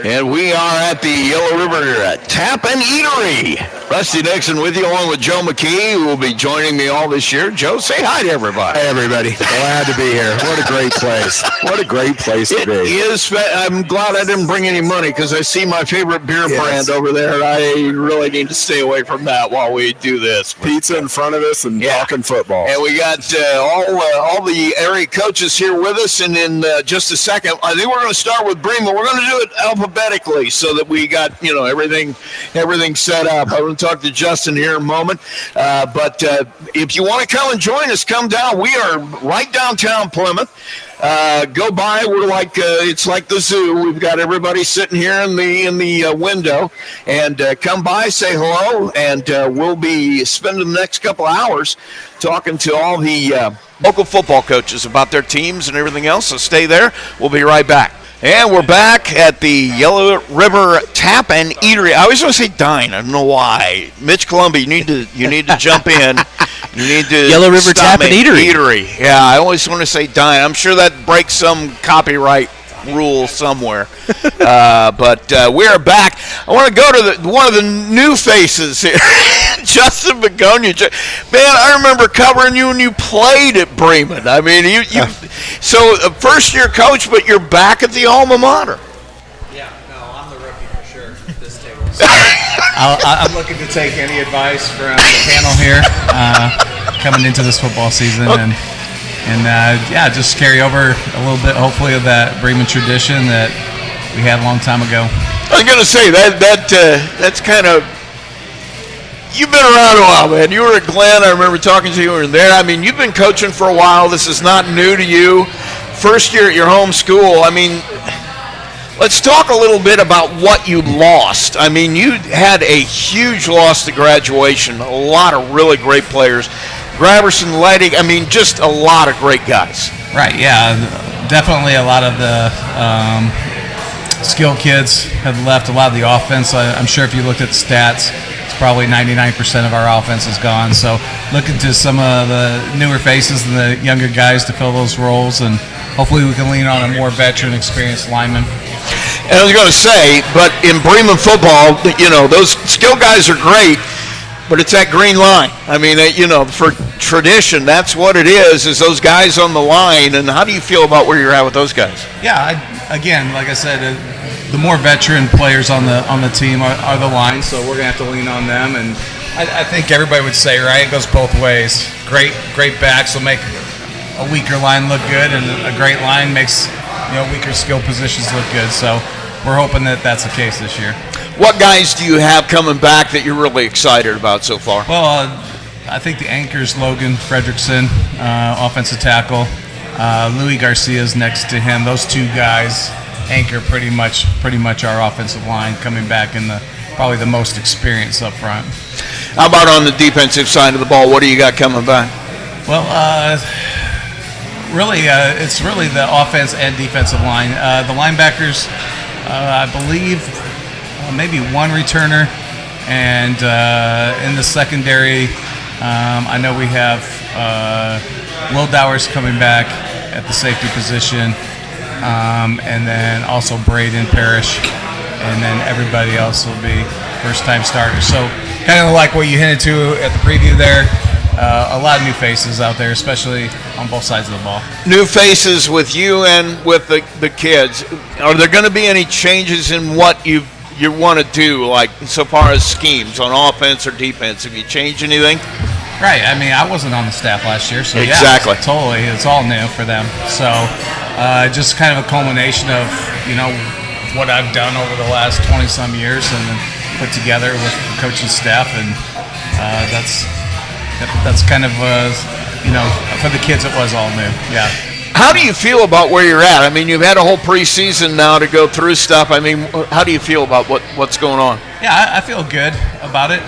And we are at the Yellow River Tap and Eatery. Rusty Nixon with you, along with Joe McKee, who will be joining me all this year. Joe, say hi to everybody. Hey, everybody. Glad to be here. What a great place. What a great place to be. It is. I'm glad I didn't bring any money because I see my favorite beer brand over there. I really need to stay away from that while we do this. Pizza in front of us and talking football. And we got all the area coaches here with us. And in just a second, I think we're going to start with Bremen. We're going to do it alphabetically so that we got everything set up. I'm going to talk to Justin here in a moment. But if you want to come and join us, come down. We are right downtown Plymouth. Go by. We're like it's like the zoo. We've got everybody sitting here in the window, and come by, say hello, and we'll be spending the next couple of hours talking to all the local football coaches about their teams and everything else. So stay there. We'll be right back. And we're back at the Yellow River Tap and Eatery. I always want to say dine. I don't know why. Mitch Columbia, you need to jump in. You need to Yellow River Tap and Eatery. Yeah, I always want to say dine. I'm sure that breaks some copyright rule somewhere. But we are back. I want to go to one of the new faces here, Justin Bogunia. Man, I remember covering you when you played at Bremen. I mean, so a first-year coach, but you're back at the alma mater. Yeah, no, I'm the rookie for sure at this table. So I'm looking to take any advice from the panel here coming into this football season. And just carry over a little bit, hopefully, of that Bremen tradition that we had a long time ago. I was going to say, that's kind of, you've been around a while, man. You were at Glenn. I remember talking to you when you were there. I mean, you've been coaching for a while. This is not new to you. First year at your home school. I mean, let's talk a little bit about what you lost. I mean, you had a huge loss to graduation, a lot of really great players. Graverson, Ledig, I mean, just a lot of great guys. Right, yeah. Definitely a lot of the skilled kids have left, a lot of the offense. I'm sure if you looked at the stats, it's probably 99% of our offense is gone. So looking to some of the newer faces and the younger guys to fill those roles, and hopefully we can lean on a more veteran, experienced lineman. And I was going to say, but in Bremen football, those skilled guys are great, but it's that green line. I mean, for tradition, that's what it is those guys on the line. And how do you feel about where you're at with those guys? Yeah, again, like I said, the more veteran players on the team are the line, so we're going to have to lean on them. And I think everybody would say, right, it goes both ways. Great backs will make a weaker line look good, and a great line makes weaker skill positions look good. So we're hoping that that's the case this year. What guys do you have coming back that you're really excited about so far? Well, I think the anchors, Logan Fredrickson, offensive tackle. Louis Garcia's next to him. Those two guys anchor pretty much our offensive line, coming back in probably the most experience up front. How about on the defensive side of the ball? What do you got coming back? Well, it's really the offense and defensive line. The linebackers, I believe, maybe one returner, and in the secondary, I know we have Will Dowers coming back at the safety position, and then also Braden Parrish, and then everybody else will be first-time starters. So kind of like what you hinted to at the preview there, a lot of new faces out there, especially on both sides of the ball. New faces with you and with the kids. Are there going to be any changes in what you want to do, like so far as schemes on offense or defense? Have you changed anything? Right. I mean, I wasn't on the staff last year, so exactly. Yeah, totally. It's all new for them. So just kind of a culmination of, what I've done over the last 20-some years and then put together with the coaching staff, and that's kind of, for the kids it was all new. Yeah. How do you feel about where you're at? I mean, you've had a whole preseason now to go through stuff. I mean, how do you feel about what's going on? Yeah, I feel good about it.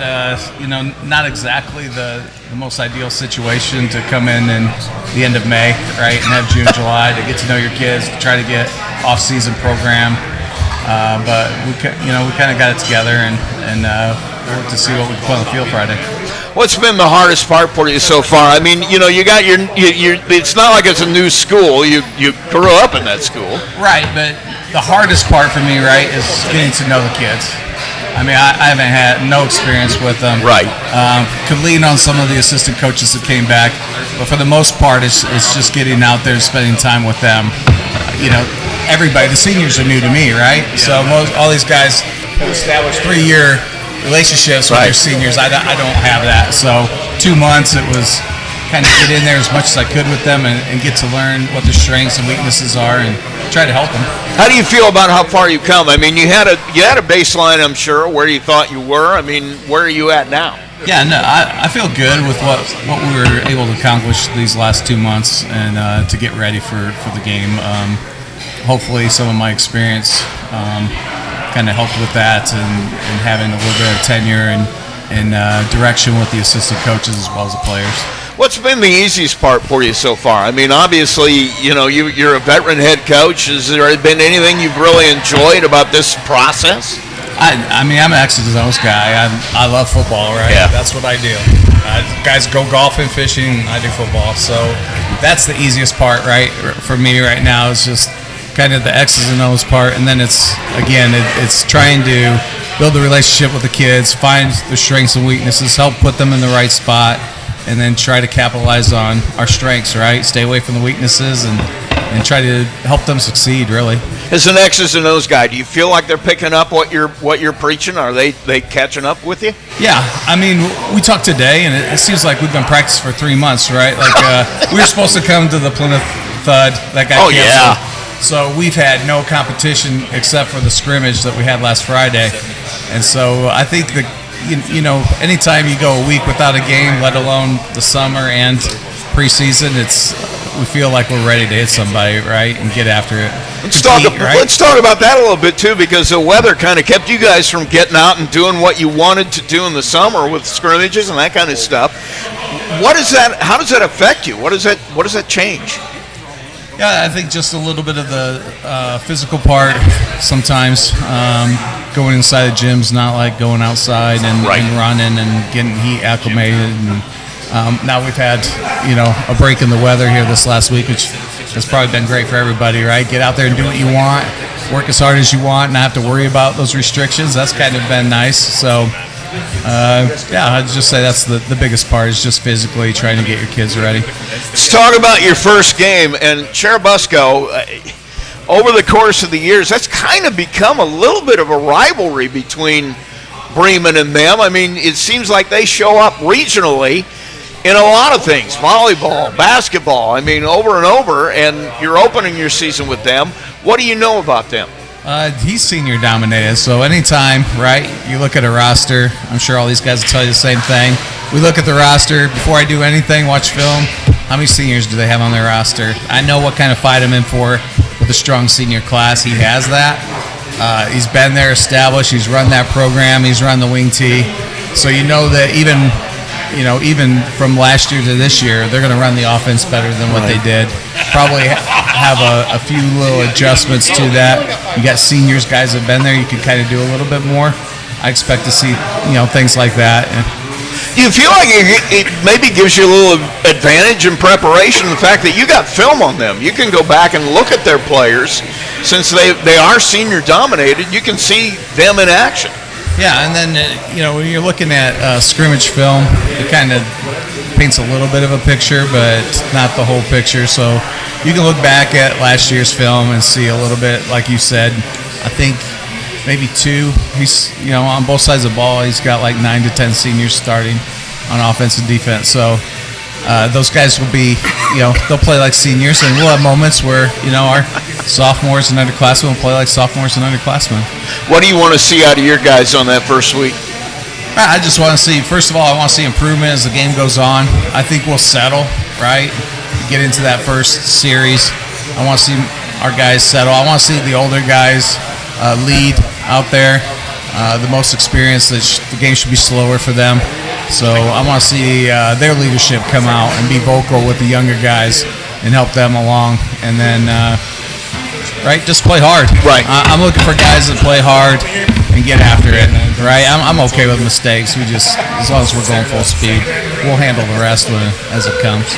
Not exactly the most ideal situation to come in the end of May, right, and have June, July to get to know your kids, to try to get off-season program. But we kind of got it together, and we'll have to see what we can put on the field Friday. What's been the hardest part for you so far? I mean, you got your it's not like it's a new school. You grew up in that school. Right, but the hardest part for me, right, is getting to know the kids. I mean, I haven't had no experience with them. Right. Could lean on some of the assistant coaches that came back, but for the most part, it's just getting out there and spending time with them. Everybody, the seniors are new to me, right? Yeah. So all these guys have established 3-year relationships with their seniors. I don't have that. So 2 months, it was kind of get in there as much as I could with them and get to learn what their strengths and weaknesses are and try to help them. How do you feel about how far you've come? I mean, you had a baseline, I'm sure, where you thought you were. I mean, where are you at now? Yeah, no, I feel good with what we were able to accomplish these last 2 months and to get ready for the game. Hopefully some of my experience kind of helped with that and having a little bit of tenure and direction with the assistant coaches as well as the players. What's been the easiest part for you so far? I mean, obviously, you're a veteran head coach. Has there been anything you've really enjoyed about this process? I mean, I'm an X's and O's guy. I love football, right? Yeah. That's what I do. Guys go golfing, fishing, I do football. So that's the easiest part, right, for me right now is just kind of the X's and O's part. And then it's trying to build a relationship with the kids, find their strengths and weaknesses, help put them in the right spot, and then try to capitalize on our strengths, right? Stay away from the weaknesses and try to help them succeed, really. As an X's and O's guy, do you feel like they're picking up what you're preaching? Are they catching up with you? Yeah, I mean, we talked today, and it seems like we've been practicing for 3 months, right? Like we were supposed to come to the Plymouth Thud. That guy. Oh yeah. So we've had no competition except for the scrimmage that we had last Friday, and so I think that. Anytime you go a week without a game, let alone the summer and preseason, we feel like we're ready to hit somebody, right, and get after it. Let's talk about that a little bit too, because the weather kind of kept you guys from getting out and doing what you wanted to do in the summer with scrimmages and that kind of stuff. What is that? How does that affect you? What does that change? Yeah, I think just a little bit of the physical part sometimes. Going inside the gym's not like going outside and running and getting heat acclimated. And now we've had, a break in the weather here this last week, which has probably been great for everybody, right? Get out there and do what you want, work as hard as you want, not have to worry about those restrictions. That's kind of been nice. So, I'd just say that's the biggest part is just physically trying to get your kids ready. Let's talk about your first game. And Cherubusco, over the course of the years, that's kind of become a little bit of a rivalry between Bremen and them. I mean, it seems like they show up regionally in a lot of things, volleyball, basketball, I mean, over and over, and you're opening your season with them. What do you know about them? He's senior dominated, so anytime, right, you look at a roster, I'm sure all these guys will tell you the same thing. We look at the roster, before I do anything, watch film, how many seniors do they have on their roster? I know what kind of fight I'm in for with a strong senior class. He has that. He's been there, established, he's run that program, he's run the wing tee, so you know that even from last year to this year, they're going to run the offense better than what they did. Probably have a few little adjustments to that. You got seniors, guys that have been there, you can kind of do a little bit more. I expect to see, things like that. Do you feel like it maybe gives you a little advantage in preparation, the fact that you got film on them? You can go back and look at their players. Since they are senior dominated, you can see them in action. Yeah, and then, when you're looking at scrimmage film, it kind of paints a little bit of a picture, but not the whole picture. So you can look back at last year's film and see a little bit, like you said. I think maybe 2. He's, on both sides of the ball, he's got like 9 to 10 seniors starting on offense and defense. So those guys will be, they'll play like seniors, and we'll have moments where, our sophomores and underclassmen will play like sophomores and underclassmen. What do you want to see out of your guys on that first week? I just want to see, first of all, I want to see improvement as the game goes on. I think we'll settle, right? Get into that first series. I want to see our guys settle. I want to see the older guys lead out there. The most experienced, the game should be slower for them. So I want to see their leadership come out and be vocal with the younger guys and help them along. And then, just play hard. Right. I'm looking for guys that play hard and get after it. Right. I'm okay with mistakes. As long as we're going full speed, we'll handle the rest as it comes.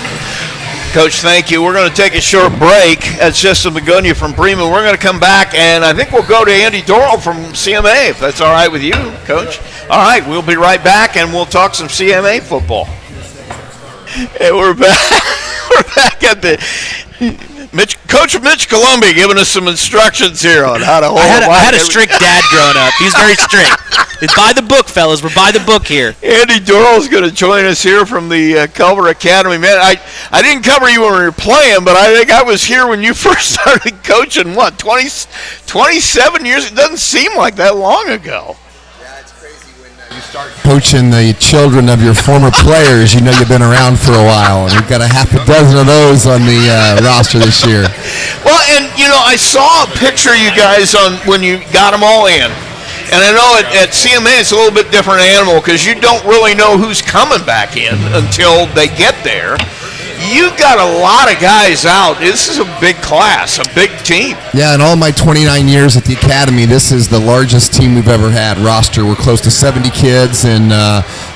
Coach, thank you. We're going to take a short break. That's just a Bogunia from Bremen. We're going to come back, and I think we'll go to Andy Dorrel from CMA, if that's all right with you, Coach. All right, we'll be right back, and we'll talk some CMA football. And we're back. We're back at the Coach Mitch Columbi giving us some instructions here on how to hold. I had a strict dad growing up. He was very strict. It's by the book, fellas. We're by the book here. Andy Dorrel's going to join us here from the Culver Academy. Man, I didn't cover you when we were playing, but I think I was here when you first started coaching, 27 years? It doesn't seem like that long ago. You start coaching the children of your former players, you know you've been around for a while, and we've got a half a dozen of those on the roster this year. Well, and, I saw a picture of you guys on when you got them all in. And I know at CMA it's a little bit different animal because you don't really know who's coming back in until they get there. You got a lot of guys out. This is a big class, a big team. Yeah, in all my 29 years at the academy, this is the largest team we've ever had roster. We're close to 70 kids, and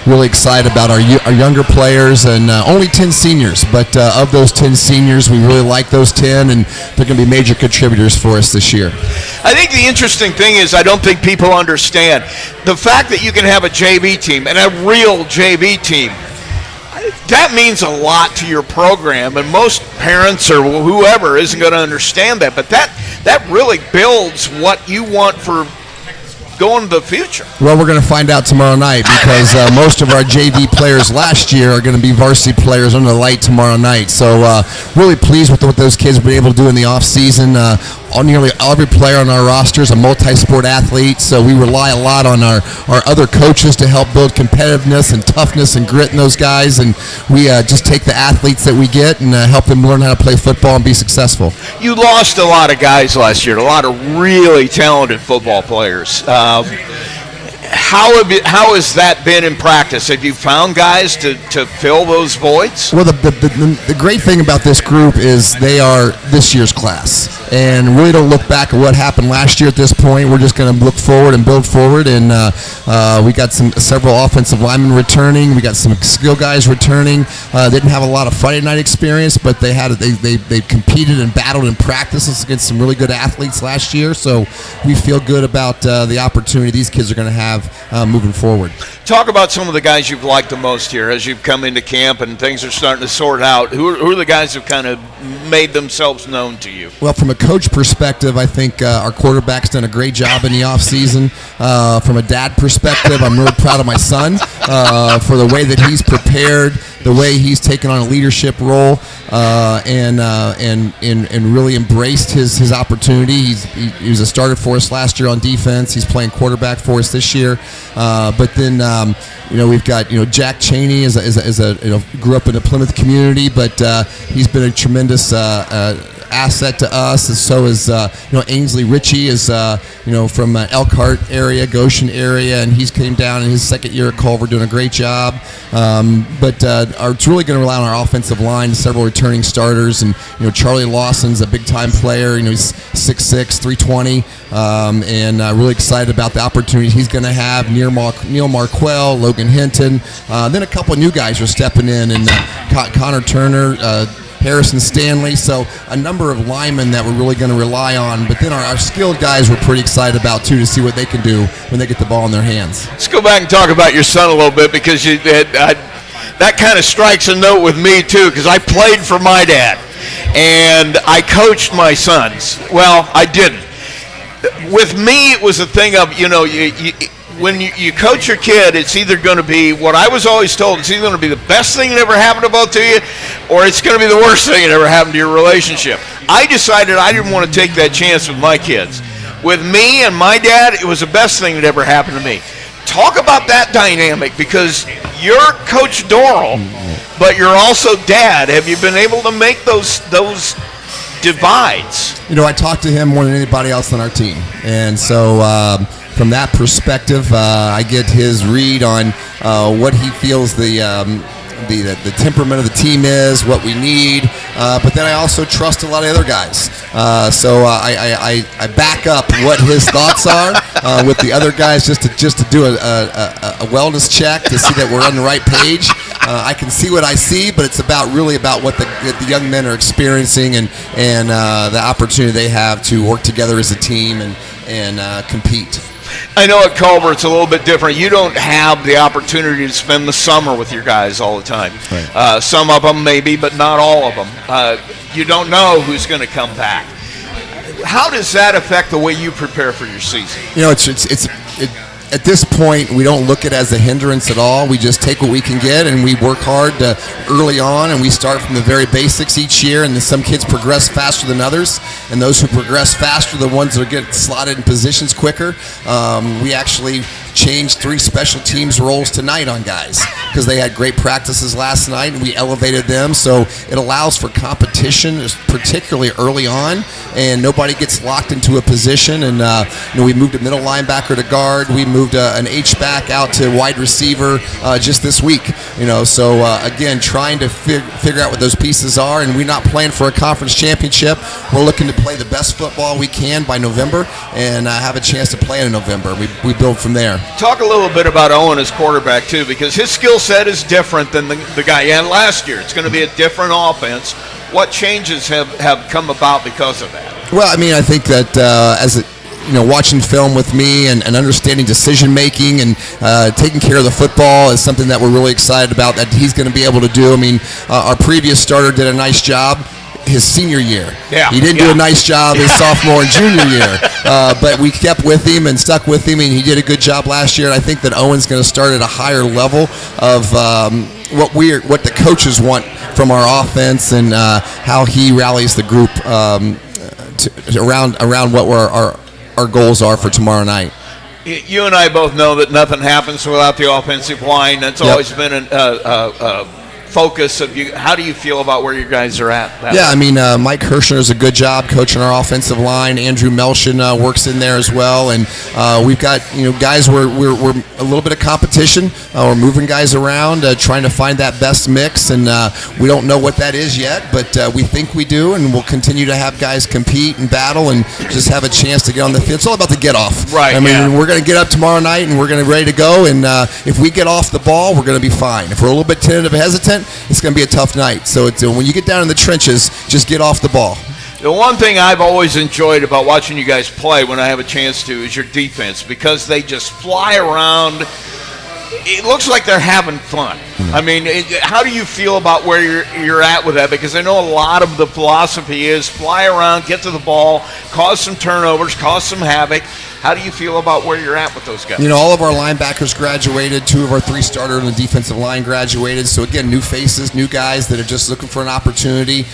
really excited about our younger players, and only 10 seniors. But of those 10 seniors, we really like those 10, and they're going to be major contributors for us this year. I think the interesting thing is I don't think people understand the fact that you can have a JV team and a real JV team. That means a lot to your program, and most parents or whoever isn't going to understand that. But that really builds what you want for going to the future. Well, we're going to find out tomorrow night because most of our JV players last year are going to be varsity players under the light tomorrow night. So really pleased with what those kids have been able to do in the off season. Nearly every player on our roster is a multi-sport athlete, so we rely a lot on our other coaches to help build competitiveness and toughness and grit in those guys, and we just take the athletes that we get and help them learn how to play football and be successful. You lost a lot of guys last year, a lot of really talented football players. How has that been in practice? Have you found guys to fill those voids? Well, the great thing about this group is they are this year's class, and really don't look back at what happened last year at this point. We're just going to look forward and build forward, and we got several offensive linemen returning. We got some skill guys returning. Didn't have a lot of Friday night experience, but they competed and battled in practice against some really good athletes last year, so we feel good about the opportunity these kids are going to have moving forward. Talk about some of the guys you've liked the most here as you've come into camp and things are starting to sort out. Who are the guys who kind of made themselves known to you? Well, from a coach perspective, I think our quarterback's done a great job in the offseason. From a dad perspective, I'm really proud of my son for the way that he's prepared, the way he's taken on a leadership role, and really embraced his opportunity. He was a starter for us last year on defense. He's playing quarterback for us this year. But then we've got Jack Cheney grew up in the Plymouth community, but he's been a tremendous asset to us, and so is Ainsley Ritchie is from Elkhart area, Goshen area, and he's came down in his second year at Culver doing a great job. But it's really going to rely on our offensive line, several returning starters, and Charlie Lawson's a big time player. He's 6'6", 320, and really excited about the opportunities he's going to have. Neil Marquell, Logan Hinton, then a couple of new guys are stepping in, and Connor Turner, Harrison Stanley, so a number of linemen that we're really going to rely on. But then our skilled guys we're pretty excited about, too, to see what they can do when they get the ball in their hands. Let's go back and talk about your son a little bit, because that kind of strikes a note with me, too, because I played for my dad, and I coached my sons. Well, I didn't. With me, it was a thing of, when you coach your kid, it's either going to be what I was always told. It's either going to be the best thing that ever happened to both of you, or it's going to be the worst thing that ever happened to your relationship. I decided I didn't want to take that chance with my kids. With me and my dad, it was the best thing that ever happened to me. Talk about that dynamic, because you're Coach Dorrel, but you're also dad. Have you been able to make those divides? I talk to him more than anybody else on our team, and so from that perspective, I get his read on what he feels the temperament of the team is, what we need, but then I also trust a lot of other guys. So I back up what his thoughts are with the other guys just to do a wellness check to see that we're on the right page. I can see what I see, but it's really about what the young men are experiencing and the opportunity they have to work together as a team and compete. I know at Culver it's a little bit different. You don't have the opportunity to spend the summer with your guys all the time. Right. Some of them maybe, but not all of them. You don't know who's going to come back. How does that affect the way you prepare for your season? At this point, we don't look at it as a hindrance at all. We just take what we can get, and we work hard early on, and we start from the very basics each year, and some kids progress faster than others, and those who progress faster are the ones that get slotted in positions quicker. We actually changed 3 special teams roles tonight on guys because they had great practices last night, and we elevated them, so it allows for competition, particularly early on, and nobody gets locked into a position. And we moved a middle linebacker to guard. We moved an H-back out to wide receiver just this week. So again, trying to figure out what those pieces are, and we're not playing for a conference championship. We're looking to play the best football we can by November and have a chance to play in November. We build from there. Talk a little bit about Owen as quarterback, too, because his skill set is different than the guy he had last year. It's going to be a different offense. What changes have come about because of that? Well, I think that watching film with me and understanding decision-making and taking care of the football is something that we're really excited about that he's going to be able to do. Our previous starter did a nice job his senior year. Yeah, he didn't do a nice job his sophomore and junior year, but we kept with him and stuck with him, and he did a good job last year. And I think that Owen's going to start at a higher level of what the coaches want from our offense and how he rallies the group around what our goals are for tomorrow night. You and I both know that nothing happens without the offensive line. That's always been a focus of you. How do you feel about where your guys are at? Mike Hirschner does a good job coaching our offensive line. Andrew Melshin works in there as well, and we've got guys. We're a little bit of competition. We're moving guys around, trying to find that best mix, and we don't know what that is yet, but we think we do, and we'll continue to have guys compete and battle and just have a chance to get on the field. It's all about the get off. Right. We're going to get up tomorrow night, and we're going to be ready to go. And if we get off the ball, we're going to be fine. If we're a little bit tentative and hesitant, it's going to be a tough night. So when you get down in the trenches, just get off the ball. The one thing I've always enjoyed about watching you guys play when I have a chance to is your defense, because they just fly around. It looks like they're having fun. How do you feel about where you're at with that? Because I know a lot of the philosophy is fly around, get to the ball, cause some turnovers, cause some havoc. How do you feel about where you're at with those guys? All of our linebackers graduated. 2 of our 3 starters on the defensive line graduated. So, again, new faces, new guys that are just looking for an opportunity.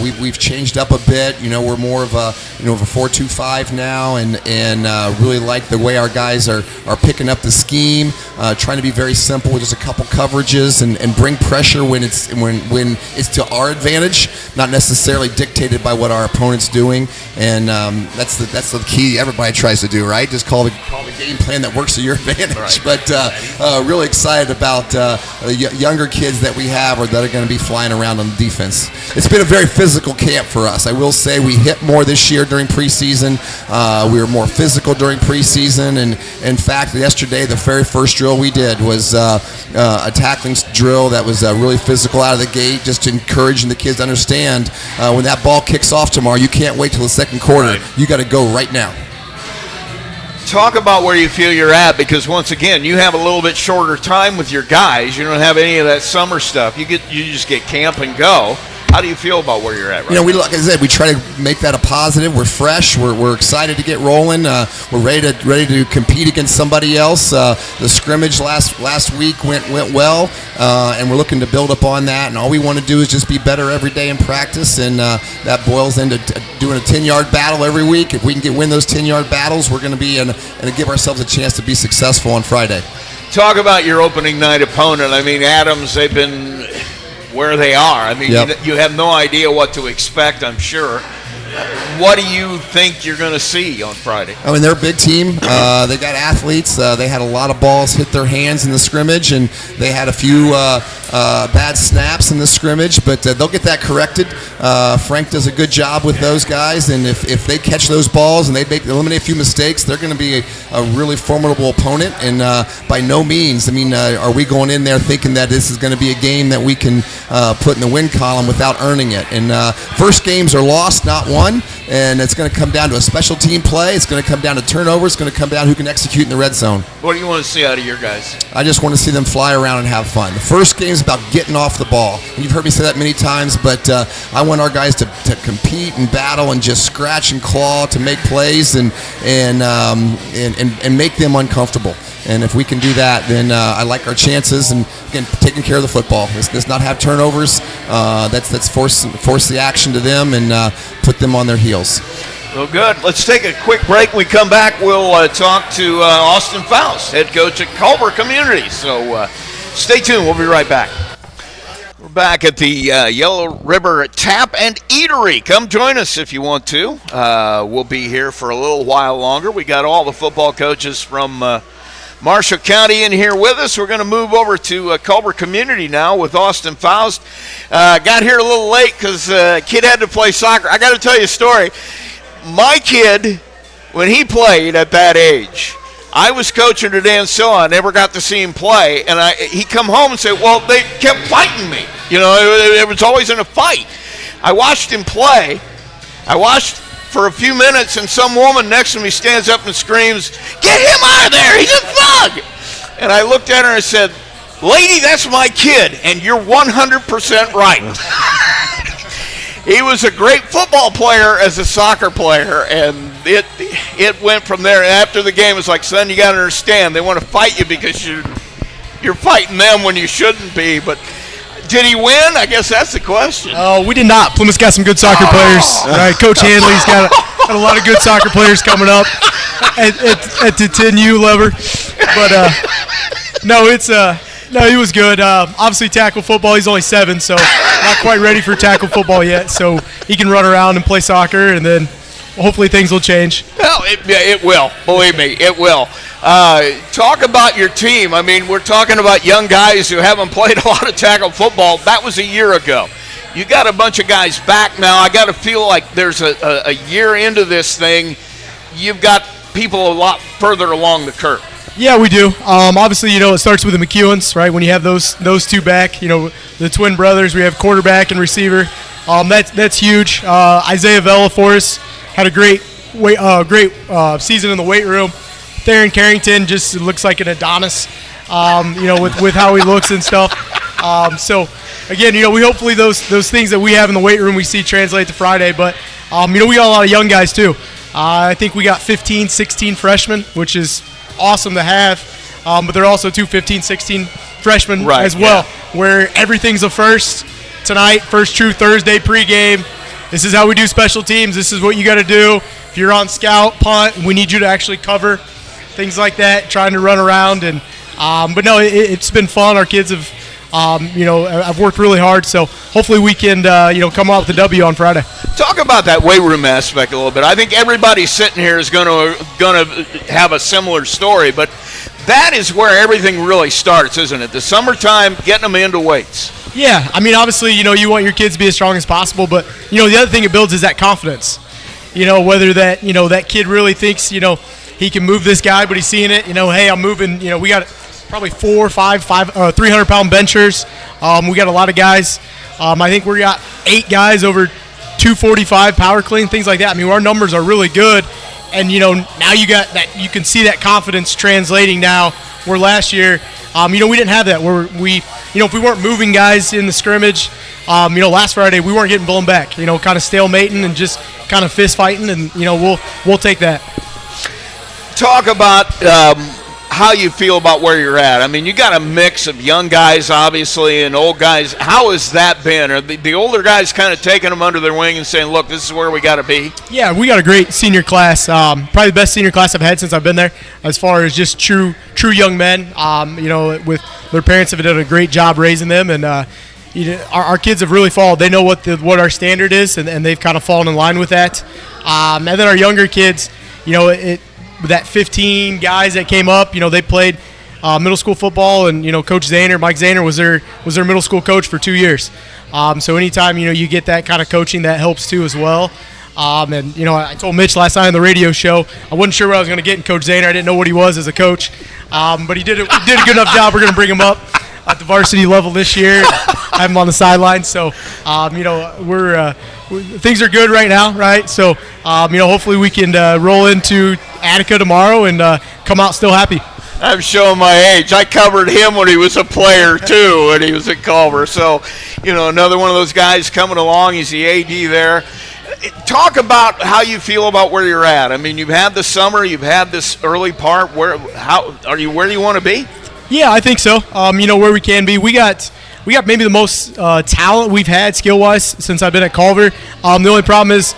We've changed up a bit. We're more of a 4-2-5 now and really like the way our guys are picking up the scheme, trying to be very simple with just a couple coverages and bring pressure when it's to our advantage, not necessarily dictated by what our opponent's doing. And that's the key everybody tries to do, right? Just call the game plan that works to your advantage. Right. But really excited about the younger kids that we have or that are going to be flying around on the defense. It's been a very physical camp for us. I will say we hit more this year during preseason. We were more physical during preseason. And, in fact, yesterday the very first drill we did was a tackling drill that was really physical out of the gate, just encouraging the kids to understand when that ball kicks off tomorrow, you can't wait till the second quarter. Right. You got to go right now. Talk about where you feel you're at, because once again, you have a little bit shorter time with your guys. You don't have any of that summer stuff. You just get camp and go. How do you feel about where you're at right now? Like I said, we try to make that a positive. We're fresh. We're excited to get rolling. We're ready to compete against somebody else. The scrimmage last week went well, and we're looking to build upon that. And all we want to do is just be better every day in practice, and that boils into doing a 10-yard battle every week. If we can win those 10-yard battles, we're going to be and give ourselves a chance to be successful on Friday. Talk about your opening night opponent. Adams, they've been where they are. Yep. You have no idea what to expect, I'm sure. What do you think you're going to see on Friday? I mean, they're a big team. They got athletes. They had a lot of balls hit their hands in the scrimmage, and they had a few bad snaps in the scrimmage, but they'll get that corrected. Frank does a good job with those guys, and if they catch those balls and they eliminate a few mistakes, they're going to be a really formidable opponent. And by no means, I mean, are we going in there thinking that this is going to be a game that we can put in the win column without earning it. And first games are lost, not won, and it's going to come down to a special team play. It's going to come down to turnovers. It's going to come down who can execute in the red zone. What do you want to see out of your guys? I just want to see them fly around and have fun. The first game is about getting off the ball. And you've heard me say that many times, but I want our guys to compete and battle and just scratch and claw to make plays and make them uncomfortable. And if we can do that, then I like our chances. And again, taking care of the football. Let's not have turnovers. Let's force the action to them and put them on their heels. Well, good. Let's take a quick break. When we come back, we'll talk to Austin Foust, head coach at Culver Community. So stay tuned. We'll be right back. We're back at the Yellow River Tap and Eatery. Come join us if you want to. We'll be here for a little while longer. We got all the football coaches from Marshall County in here with us. We're going to move over to Culver Community now with Austin Foust. Got here a little late because kid had to play soccer. I got to tell you a story. My kid, when he played at that age, I was coaching today and so I never got to see him play. And he come home and said, well, they kept fighting me. You know, it was always in a fight. I watched him play. I watched for a few minutes, and some woman next to me stands up and screams, get him out of there, he's a thug. And I looked at her and said, lady, that's my kid, and you're 100% right. He was a great football player as a soccer player, and it went from there. And after the game, it's like, son, you got to understand, they want to fight you because you're fighting them when you shouldn't be. But did he win? I guess that's the question. Oh, we did not. Plymouth's got some good soccer players. All right, Coach Handley's got a lot of good soccer players coming up at the 10U lever. But no, he was good. Obviously, tackle football. He's only 7, so not quite ready for tackle football yet. So he can run around and play soccer, and then hopefully things will change. Well, it will. Believe me, it will. Talk about your team. I mean, we're talking about young guys who haven't played a lot of tackle football. That was a year ago. You got a bunch of guys back now. I got to feel like there's a year into this thing. You've got people a lot further along the curve. Yeah, we do. Obviously, it starts with the McEwens, right? When you have those two back, the twin brothers, we have quarterback and receiver. That's huge. Isaiah Vela for us had a great season in the weight room. Theron Carrington just looks like an Adonis, with how he looks and stuff. So, again, we hopefully those things that we have in the weight room we see translate to Friday. But, we got a lot of young guys too. I think we got 15, 16 freshmen, which is awesome to have. But there are also 2 15, 16 freshmen as well, where everything's a first tonight, first true Thursday pregame. This is how we do special teams. This is what you got to do. If you're on scout, punt, we need you to actually cover things like that, trying to run around. And but no, it's been fun. Our kids have, I've worked really hard. So hopefully we can, come out with a W on Friday. Talk about that weight room aspect a little bit. I think everybody sitting here is going to have a similar story, but that is where everything really starts, isn't it? The summertime, getting them into weights. Yeah, I mean, obviously, you want your kids to be as strong as possible, but, the other thing it builds is that confidence. Whether that kid really thinks, he can move this guy, but he's seeing it, hey, I'm moving, we got probably 4 or 5 300-pound benchers. We got a lot of guys. I think we got 8 guys over 245 power clean, things like that. I mean, our numbers are really good. And, now you got that, you can see that confidence translating now, where last year, we didn't have that, where if we weren't moving guys in the scrimmage, last Friday we weren't getting blown back, kind of stalemating and just kind of fist fighting, and, we'll take that. Talk about how you feel about where you're at. I mean, you got a mix of young guys, obviously, and old guys. How has that been? Are the older guys kind of taking them under their wing and saying, look, this is where we got to be? Yeah, we got a great senior class. Probably the best senior class I've had since I've been there, as far as just true young men. With their parents have done a great job raising them, and our kids have really followed. They know what our standard is, and they've kind of fallen in line with that. And then our younger kids, that 15 guys that came up, they played middle school football, and Coach Mike Zahner was their middle school coach for 2 years. So anytime you get that kind of coaching, that helps too as well. And I told Mitch last night on the radio show, I wasn't sure what I was going to get in Coach Zahner. I didn't know what he was as a coach, but he did a good enough job. We're going to bring him up at the varsity level this year. I have him on the sidelines, so we're things are good right now, right? So hopefully we can roll into Attica tomorrow and come out still happy. I'm showing my age. I covered him when he was a player, too, when he was at Culver. So, another one of those guys coming along. He's the AD there. Talk about how you feel about where you're at. I mean, you've had the summer. You've had this early part. Where do you want to be? Yeah, I think so. Where we can be. We got maybe the most talent we've had skill-wise since I've been at Culver. The only problem is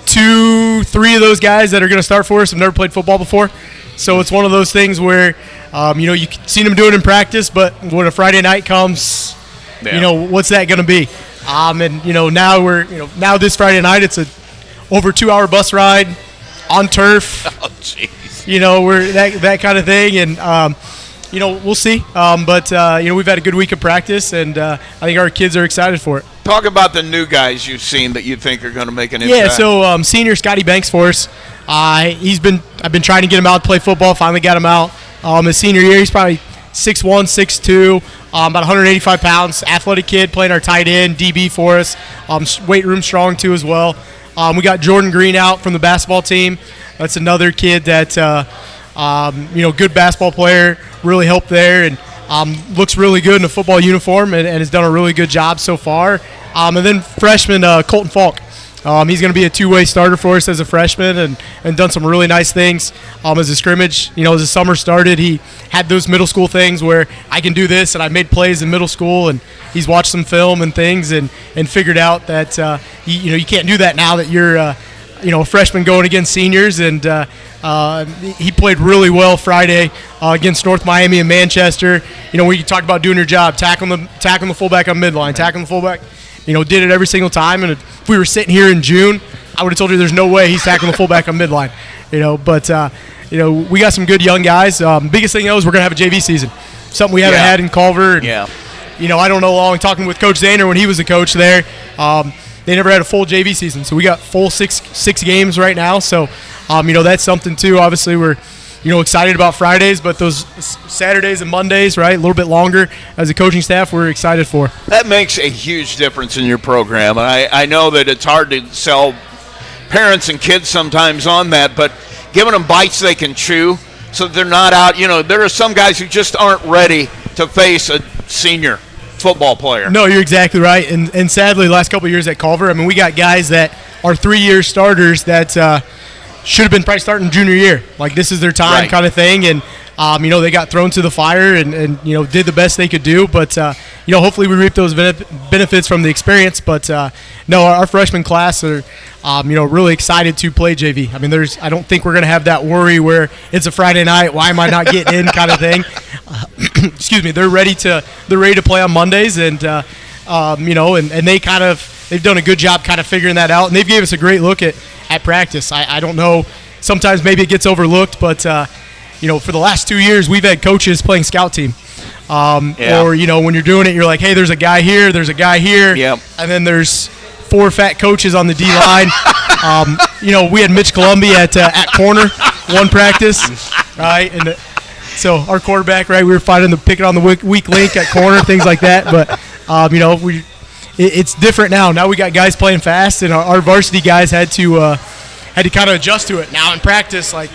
2-3 of those guys that are going to start for us have never played football before. So it's one of those things where, you've seen them do it in practice, but when a Friday night comes, what's that going to be? Now this Friday night it's a over 2-hour bus ride on turf. Oh, jeez. We're that kind of thing, and we'll see. We've had a good week of practice, and I think our kids are excited for it. Talk about the new guys you've seen that you think are going to make an impact. Yeah, so senior Scotty Banks for us. I've been trying to get him out to play football. Finally got him out. His senior year, he's probably 6'1", 6'2", about 185 pounds. Athletic kid, playing our tight end, DB for us. Weight room strong too as well. We got Jordan Green out from the basketball team. That's another kid that good basketball player. Really helped there, and looks really good in a football uniform, and has done a really good job so far. And then freshman Colton Falk. He's going to be a two-way starter for us as a freshman, and done some really nice things as a scrimmage. As the summer started, he had those middle school things where I can do this, and I made plays in middle school, and he's watched some film and things and figured out that you can't do that now that you're a freshman going against seniors. And he played really well Friday against North Miami and Manchester. We talked about doing your job, tackling the fullback on midline, tackling the fullback. Did it every single time. And if we were sitting here in June, I would have told you there's no way he's tackling the fullback on midline. But we got some good young guys. Biggest thing though is we're gonna have a JV season, something we haven't had in Culver. And, I don't know long talking with Coach Zahner when he was the coach there. They never had a full JV season, so we got full six games right now. So that's something too. Obviously we're excited about Fridays, but those Saturdays and Mondays, right, a little bit longer as a coaching staff, we're excited for. That makes a huge difference in your program. And I know that it's hard to sell parents and kids sometimes on that, but giving them bites they can chew so that they're not out. There are some guys who just aren't ready to face a senior football player. No, you're exactly right. And sadly, the last couple of years at Culver, we got guys that are 3-year starters that should have been probably starting junior year. Like, this is their time kind of thing. And, they got thrown to the fire and did the best they could do. But, hopefully we reap those benefits from the experience. But, no, our freshman class are, really excited to play JV. I don't think we're going to have that worry where it's a Friday night, why am I not getting in kind of thing. Excuse me. They're ready to play on Mondays. And, and they've done a good job kind of figuring that out. And they've gave us a great look at practice. I don't know. Sometimes maybe it gets overlooked, but, for the last 2 years, we've had coaches playing scout team. Or, when you're doing it, you're like, hey, there's a guy here, there's a guy here. Yep. And then there's 4 fat coaches on the D-line. We had Mitch Columbi at corner one practice, right? And so our quarterback, right, we were picking on the weak link at corner, things like that. But, it's different now. Now we got guys playing fast, and our varsity guys had to kind of adjust to it. Now in practice, like,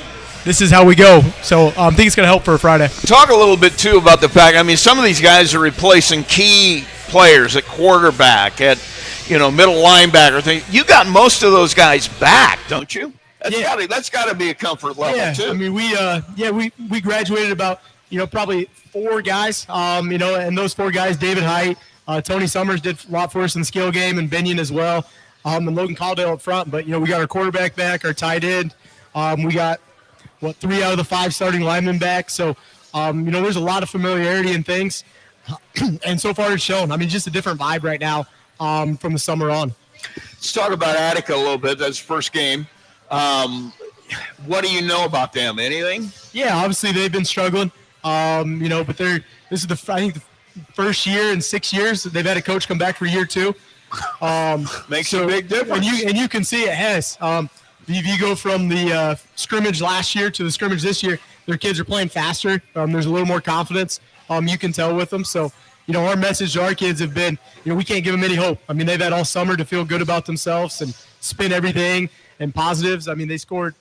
this is how we go. So I think it's going to help for a Friday. Talk a little bit, too, about the fact, some of these guys are replacing key players at quarterback, at, middle linebacker. You got most of those guys back, don't you? That's got to be a comfort level, too. We graduated about, probably 4 guys, and those 4 guys, David Height, Tony Summers did a lot for us in the skill game, and Binion as well, and Logan Caldwell up front. But, we got our quarterback back, our tight end. We got, 3 out of the 5 starting linemen back. So, there's a lot of familiarity and things. And so far it's shown. I mean, just a different vibe right now from the summer on. Let's talk about Attica a little bit. That's the first game. What do you know about them? Anything? Yeah, obviously they've been struggling, but this is I think the first year in 6 years that they've had a coach come back for year 2. Makes a big difference. And you can see it has. If you go from the scrimmage last year to the scrimmage this year, their kids are playing faster. There's a little more confidence. You can tell with them. So, our message to our kids have been, we can't give them any hope. I mean, they've had all summer to feel good about themselves and spin everything and positives. I mean, they scored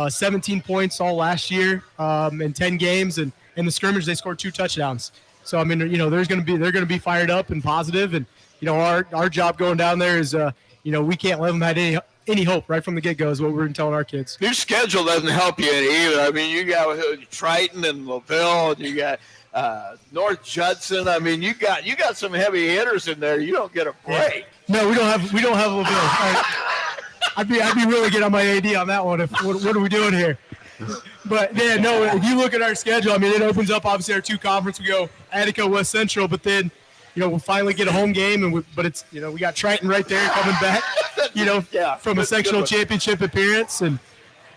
17 points all last year in 10 games, and in the scrimmage they scored 2 touchdowns. So I mean, they're going to be fired up and positive, and our job going down there is we can't let them have any hope right from the get go is what we're telling our kids. Your schedule doesn't help you either. I mean, you got Triton and LaVille, and you got North Judson. I mean, you got some heavy hitters in there. You don't get a break. No, we don't have LaVille. I'd be really getting on my AD on that one. What are we doing here? But yeah, no. If you look at our schedule, I mean, it opens up obviously our 2 conference. We go Attica, West Central, but then we'll finally get a home game, but it's we got Triton right there coming back, from a sectional championship appearance, and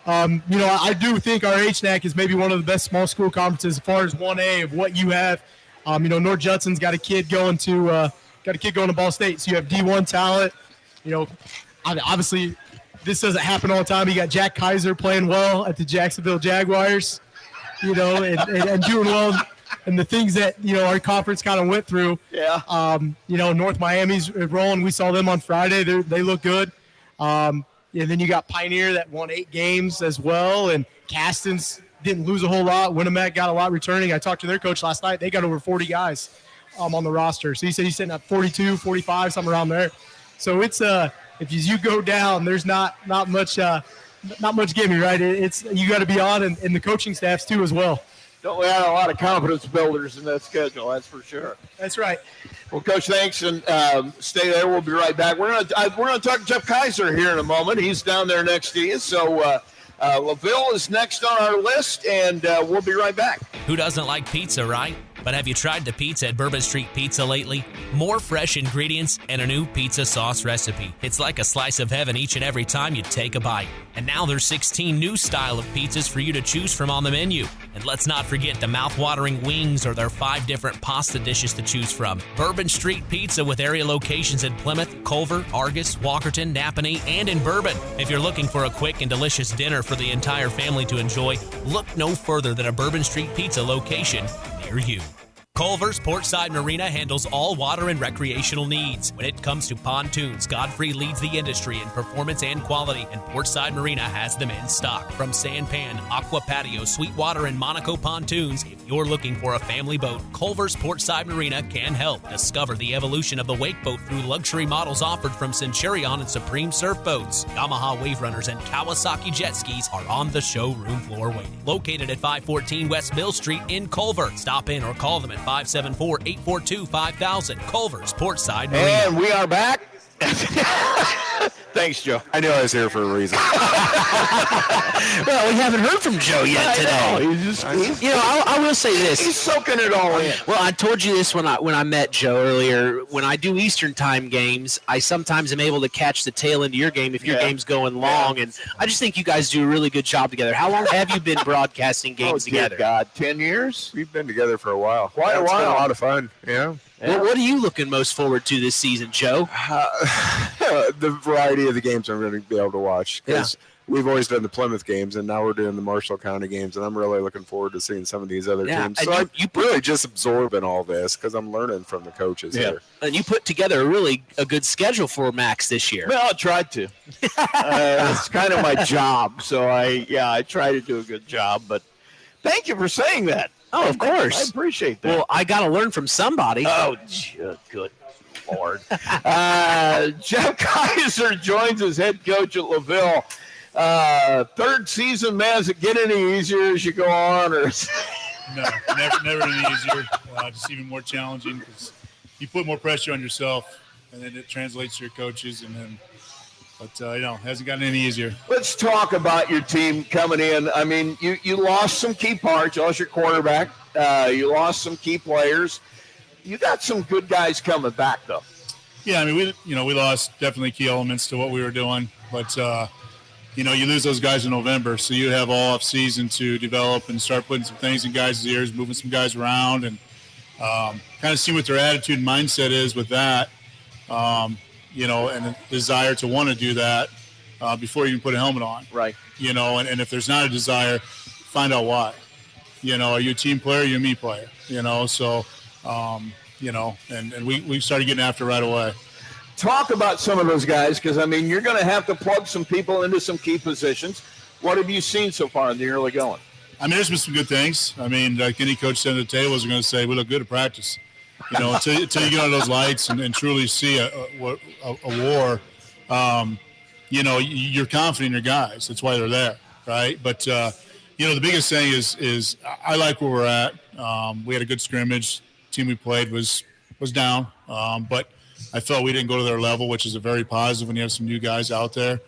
I do think our HNAC is maybe one of the best small school conferences as far as 1A of what you have. North Judson's got a kid going to Ball State, so you have D1 talent. Obviously, this doesn't happen all the time. You got Jack Kaiser playing well at the Jacksonville Jaguars, and doing well. And the things that, our conference kind of went through. Yeah. North Miami's rolling. We saw them on Friday. They look good. And then you got Pioneer that won 8 games as well. And Castens didn't lose a whole lot. Winnemac got a lot returning. I talked to their coach last night. They got over 40 guys on the roster. So he said he's sitting at 42, 45, something around there. So it's if you go down, there's not much gimme, right? It's you got to be on, and the coaching staffs too as well. Don't we have a lot of confidence builders in that schedule? That's for sure. That's right. Well, Coach, thanks, and stay there. We'll be right back. We're gonna talk to Jeff Kaiser here in a moment. He's down there next to you. So LaVille is next on our list, and we'll be right back. Who doesn't like pizza, right? But have you tried the pizza at Bourbon Street Pizza lately? More fresh ingredients and a new pizza sauce recipe. It's like a slice of heaven each and every time you take a bite. And now there's 16 new style of pizzas for you to choose from on the menu. And let's not forget the mouth-watering wings or their 5 different pasta dishes to choose from. Bourbon Street Pizza with area locations in Plymouth, Culver, Argus, Walkerton, Napanee, and in Bourbon. If you're looking for a quick and delicious dinner for the entire family to enjoy, look no further than a Bourbon Street Pizza location near you. Culver's Portside Marina handles all water and recreational needs. When it comes to pontoons, Godfrey leads the industry in performance and quality, and Portside Marina has them in stock. From Sanpan, Aqua Patio, Sweetwater, and Monaco pontoons, if you're looking for a family boat, Culver's Portside Marina can help. Discover the evolution of the wake boat through luxury models offered from Centurion and Supreme Surf Boats. Yamaha Wave Runners and Kawasaki jet skis are on the showroom floor waiting. Located at 514 West Mill Street in Culver. Stop in or call them at 574-842-5000. Culver's Portside Marina. And we are back. Thanks, Joe. I knew I was here for a reason. Well, we haven't heard from Joe yet today. I will say this. He's soaking it all in. Well, I told you this when I met Joe earlier. When I do Eastern time games, I sometimes am able to catch the tail end of your game if your game's going long, and I just think you guys do a really good job together. How long have you been broadcasting games together? God, 10 years? We've been together for a while. Quite a It's been while. a lot of fun. Yeah. Well, what are you looking most forward to this season, Joe? The variety of the games I'm going to be able to watch. Because we've always done the Plymouth games, and now we're doing the Marshall County games, and I'm really looking forward to seeing some of these other teams. So I'm really just absorbing all this because I'm learning from the coaches here. And you put together a good schedule for Max this year. Well, I tried to. It's kind of my job, so I try to do a good job. But thank you for saying that. Oh, of course. I appreciate that. Well, I got to learn from somebody. Oh, good Lord. Jeff Kaiser joins as head coach at LaVille. Third season, man, does it get any easier as you go on? Or No, never any easier. Just even more challenging because you put more pressure on yourself, and then it translates to your coaches. But it hasn't gotten any easier. Let's talk about your team coming in. I mean, you lost some key parts. You lost your quarterback. You lost some key players. You got some good guys coming back, though. Yeah, I mean, we lost definitely key elements to what we were doing, but you lose those guys in November, so you have all off season to develop and start putting some things in guys' ears, moving some guys around, and kind of see what their attitude and mindset is with that, and a desire to want to do that before you even put a helmet on. Right. And if there's not a desire, find out why. Are you a team player? Are you a me player? So, and we started getting after right away. Talk about some of those guys, because, I mean, you're going to have to plug some people into some key positions. What have you seen so far in the early going? I mean, there's been some good things. I mean, like any coach sitting at the table is going to say, we look good at practice. Until you get on those lights and truly see a war, you're confident in your guys. That's why they're there, right? But, the biggest thing is I like where we're at. We had a good scrimmage. The team we played was down, but I felt we didn't go to their level, which is a very positive when you have some new guys out there.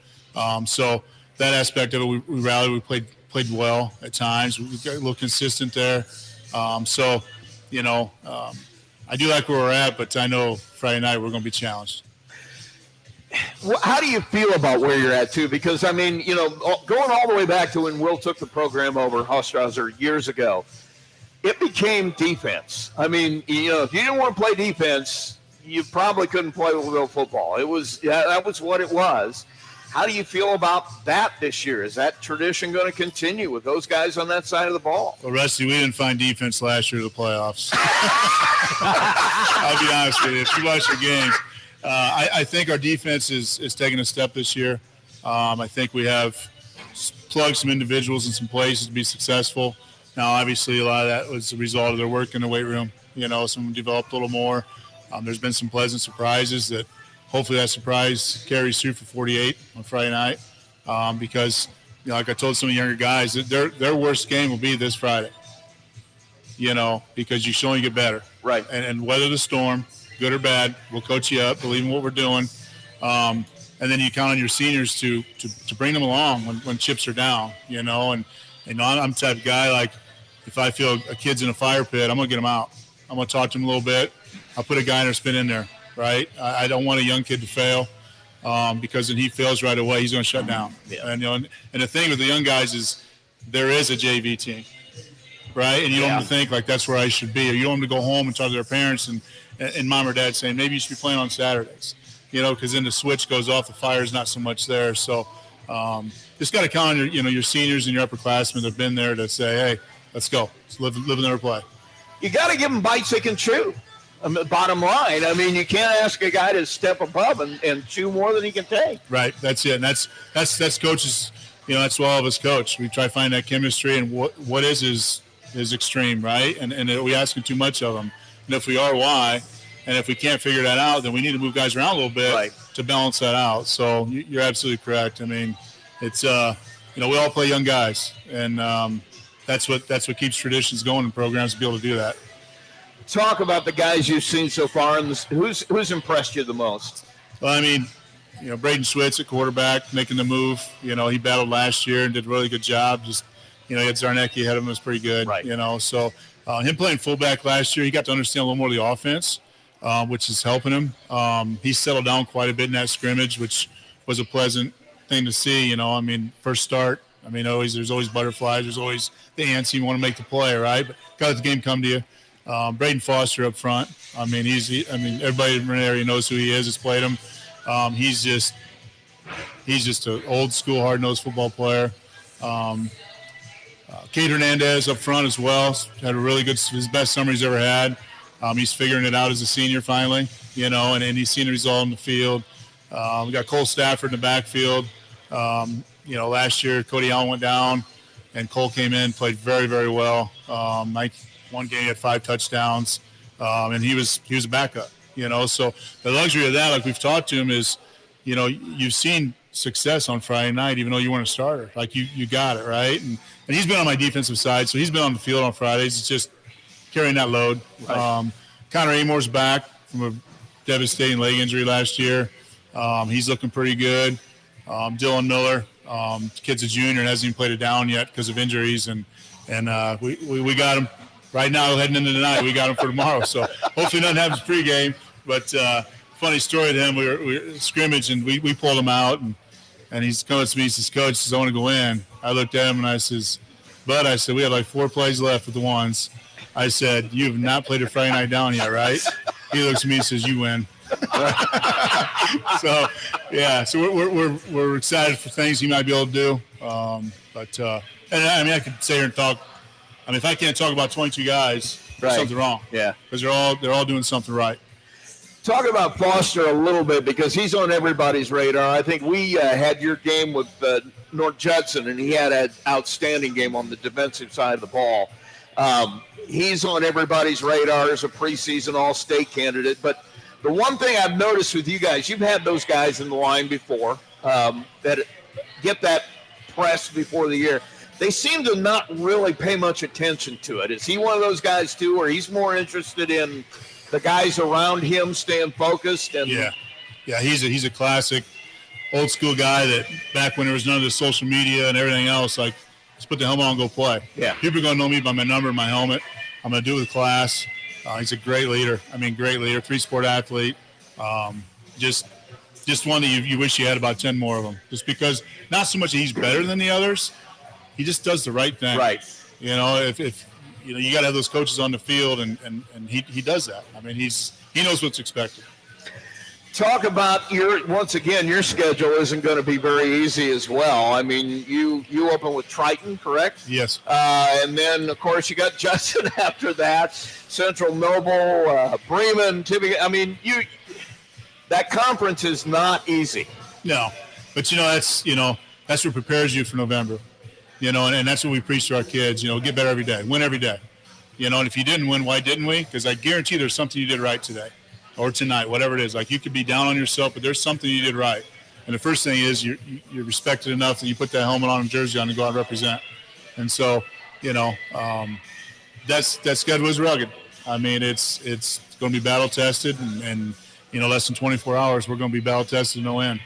So that aspect of it, we rallied. We played well at times. We got a little consistent there. I do like where we're at, but I know Friday night we're going to be challenged. How do you feel about where you're at, too? Because, I mean, going all the way back to when Will took the program over Hofstrasser years ago, it became defense. I mean, if you didn't want to play defense, you probably couldn't play LaVille football. That was what it was. How do you feel about that this year? Is that tradition going to continue with those guys on that side of the ball? Well, Rusty, we didn't find defense last year in the playoffs. I'll be honest with you. If you watch the games, I think our defense is taking a step this year. I think we have plugged some individuals in some places to be successful. Now, obviously, a lot of that was a result of their work in the weight room. Some developed a little more. There's been some pleasant surprises that hopefully that surprise carries through for 48 on Friday night because, like I told some of the younger guys, their worst game will be this Friday, because you show you get better. Right. And weather the storm, good or bad, we'll coach you up, believe in what we're doing. And then you count on your seniors to bring them along when chips are down, and I'm the type of guy, like, if I feel a kid's in a fire pit, I'm going to get him out. I'm going to talk to him a little bit. I'll put a guy in or spin in there, right? I don't want a young kid to fail because then he fails right away. He's going to shut down. Yeah. And the thing with the young guys is there is a JV team, right? And you don't have to think like that's where I should be. Or you don't have to go home and talk to their parents and mom or dad saying maybe you should be playing on Saturdays, because then the switch goes off. The fire's not so much there. So just got to count on your seniors and your upperclassmen that have been there to say, hey, let's go. Let's live and never play. You got to give them bites they can chew. Bottom line, I mean, you can't ask a guy to step above and chew more than he can take. Right, that's it, and that's coaches. That's all of us coach. We try to find that chemistry and what is his extreme, right? And we asking too much of them. And if we are, why? And if we can't figure that out, then we need to move guys around a little bit to balance that out. So you're absolutely correct. I mean, it's we all play young guys, and that's what keeps traditions going in programs to be able to do that. Talk about the guys you've seen so far, and who's impressed you the most? Well, I mean, Braden Switz at quarterback, making the move. He battled last year and did a really good job. Just, he had Zarnecki ahead of him, was pretty good. Right. So him playing fullback last year, he got to understand a little more of the offense, which is helping him. He settled down quite a bit in that scrimmage, which was a pleasant thing to see. I mean, first start. I mean, there's always butterflies. There's always the ants. You want to make the play, right? But got the game come to you. Braden Foster up front. I mean, everybody in the area knows who he is. Has played him. He's just an old school, hard-nosed football player. Kate Hernandez up front as well. Had a really good, his best summer he's ever had. He's figuring it out as a senior finally, and he's seen the result on the field. We got Cole Stafford in the backfield. Last year Cody Allen went down, and Cole came in, played very, very well. One game he had 5 touchdowns, and he was a backup. So the luxury of that, like we've talked to him, is, you've seen success on Friday night, even though you weren't a starter. Like you got it, right? And he's been on my defensive side, so he's been on the field on Fridays. It's just carrying that load. Right. Connor Amore's back from a devastating leg injury last year. He's looking pretty good. Dylan Miller, the kid's a junior and hasn't even played it down yet because of injuries, and we got him. right now, heading into tonight, we got him for tomorrow. So hopefully nothing happens pregame. But funny story to him, we were scrimmage, and we pulled him out, and he's coming to me. He says, Coach, I want to go in. I looked at him, and I said, we have like 4 plays left with the ones. I said, you have not played a Friday night down yet, right? He looks at me and says, you win. So we're excited for things he might be able to do. And I mean, I could sit here and talk. I mean, if I can't talk about 22 guys, there's something wrong. Yeah, because they're all doing something right. Talk about Foster a little bit, because he's on everybody's radar. I think we had your game with North Judson, and he had an outstanding game on the defensive side of the ball. He's on everybody's radar as a preseason All-State candidate. But the one thing I've noticed with you guys, you've had those guys in the line before that get that press before the year. They seem to not really pay much attention to it. Is he one of those guys, too, or he's more interested in the guys around him staying focused? And yeah, he's a classic old school guy that back when there was none of the social media and everything else, like, just put the helmet on and go play. Yeah. People are going to know me by my number and my helmet. I'm going to do it with class. He's a great leader. I mean, great leader, 3-sport athlete. Just one that you wish you had about 10 more of them. Just because, not so much that he's better than the others, he just does the right thing. Right. You know, if you know, you got to have those coaches on the field, and he does that. I mean, he knows what's expected. Talk about your schedule isn't going to be very easy as well. I mean, you open with Triton, correct? Yes. And then, of course, you got Judson after that, Central Noble, Bremen, Tibby. I mean, that conference is not easy. No, but that's what prepares you for November. And that's what we preach to our kids. Get better every day, win every day. And if you didn't win, why didn't we? Because I guarantee there's something you did right today. Or tonight, whatever it is. Like, you could be down on yourself, but there's something you did right. And the first thing is you're respected enough that you put that helmet on and jersey on and go out and represent. And so, that schedule is rugged. I mean, it's going to be battle tested, and less than 24 hours, we're going to be battle tested no end.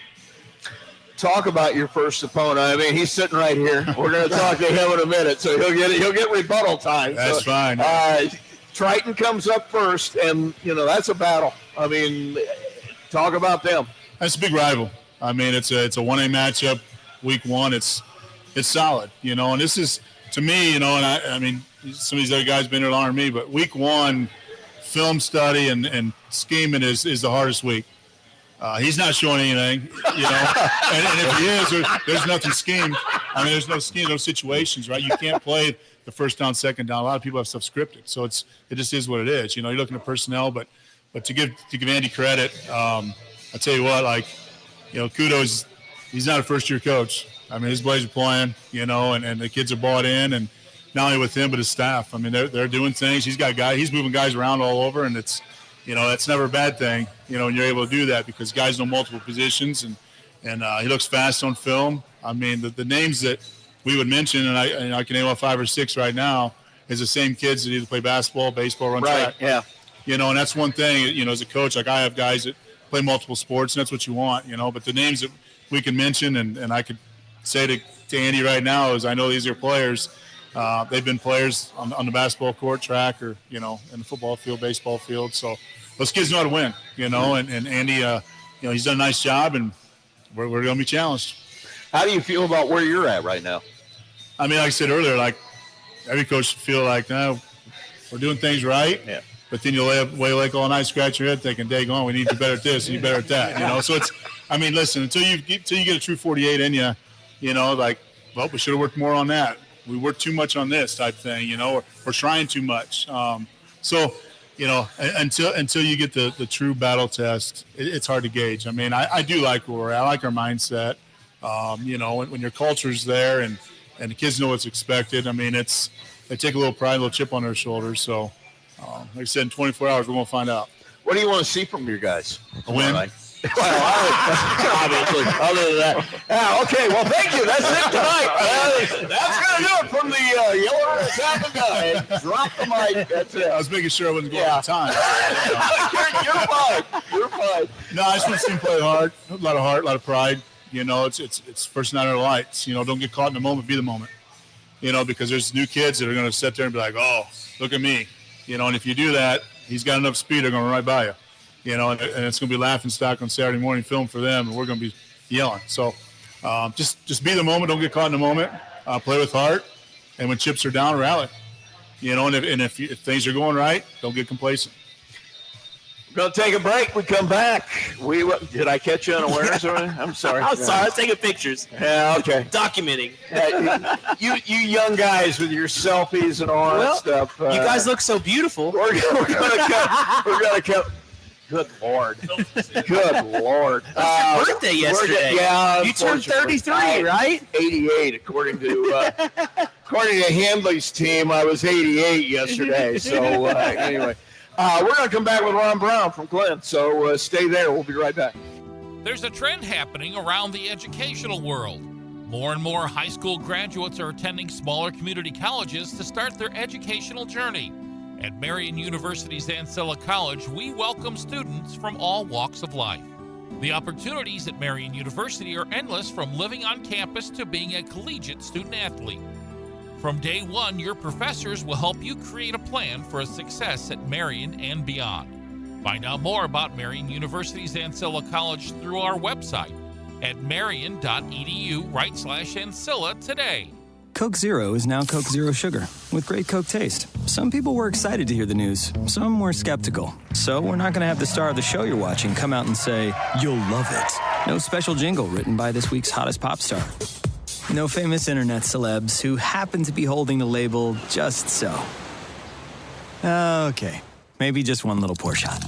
Talk about your first opponent. I mean, he's sitting right here. We're going to talk to him in a minute, so he'll get rebuttal time. That's fine. Triton comes up first, and that's a battle. I mean, talk about them. That's a big rival. I mean, it's a 1A matchup, week 1. It's solid, and this is, to me, and I mean, some of these other guys been here longer than me, but week 1, film study and scheming is the hardest week. He's not showing anything, and if he is, there's nothing schemed. I mean, there's no scheme, no situations, right? You can't play the first down, second down. A lot of people have stuff scripted, so it just is what it is. You're looking at personnel, but to give Andy credit, I tell you what, kudos. He's not a first-year coach. I mean, his boys are playing, and the kids are bought in, and not only with him but his staff. I mean, they're doing things. He's moving guys around all over, and it's. That's never a bad thing, when you're able to do that, because guys know multiple positions, and he looks fast on film. I mean, the names that we would mention, and I can name about 5 or 6 right now, is the same kids that either play basketball, baseball, run track. Yeah. And that's one thing, as a coach, like I have guys that play multiple sports, and that's what you want, but the names that we can mention, and I could say to Andy right now, is I know these are players. They've been players on the basketball court, track, or, in the football field, baseball field. So those kids know how to win, and Andy, he's done a nice job, and we're going to be challenged. How do you feel about where you're at right now? I mean, like I said earlier, like every coach should feel like, no, we're doing things right. Yeah. But then you lay awake all night, scratch your head thinking, dang on, we need to be better at this and you better at that, So it's, I mean, listen, until you get a true 48 in you, well, we should have worked more on that. We work too much on this type thing, we're trying too much. So, until you get the true battle test, it's hard to gauge. I mean, I do like where we're at. I like our mindset. When your culture's there and the kids know what's expected, I mean, they take a little pride, a little chip on their shoulders. So, like I said, in 24 hours, we're going to find out. What do you want to see from your guys? A win. Obviously, other than that. Okay, well, thank you. That's it tonight. That's going to do it from the Yellow South guy. Drop the mic. That's it. I was making sure I wasn't going out of time. You're fine. No, I just want to see them play hard. A lot of heart, a lot of pride. It's first night under the lights. Don't get caught in the moment. Be the moment. because there's new kids that are going to sit there and be like, oh, look at me. And if you do that, he's got enough speed, they're going to run right by you. And it's going to be laughing stock on Saturday morning film for them, and we're going to be yelling. So just be the moment. Don't get caught in the moment. Play with heart. And when chips are down, rally. And if things are going right, don't get complacent. We're going to take a break. We come back. Did I catch you unawares? I'm sorry. I'm sorry. I was taking pictures. Yeah, okay. Documenting. You young guys with your selfies and all that stuff. You guys look so beautiful. We're going to cut. Good Lord. Good Lord. It was your birthday yesterday. Yeah. You turned 33, right? 88, according to Handley's team. I was 88 yesterday. So, anyway. We're going to come back with Ron Brown from Glenn. So, stay there. We'll be right back. There's a trend happening around the educational world. More and more high school graduates are attending smaller community colleges to start their educational journey. At Marian University's Ancilla College, we welcome students from all walks of life. The opportunities at Marian University are endless, from living on campus to being a collegiate student-athlete. From day one, your professors will help you create a plan for a success at Marian and beyond. Find out more about Marian University's Ancilla College through our website at marian.edu/Ancilla today. Coke Zero is now Coke Zero Sugar, with great Coke taste. Some people were excited to hear the news. Some were skeptical. So we're not going to have the star of the show you're watching come out and say, "You'll love it." No special jingle written by this week's hottest pop star. No famous internet celebs who happen to be holding the label just so. Okay, maybe just one little pour shot.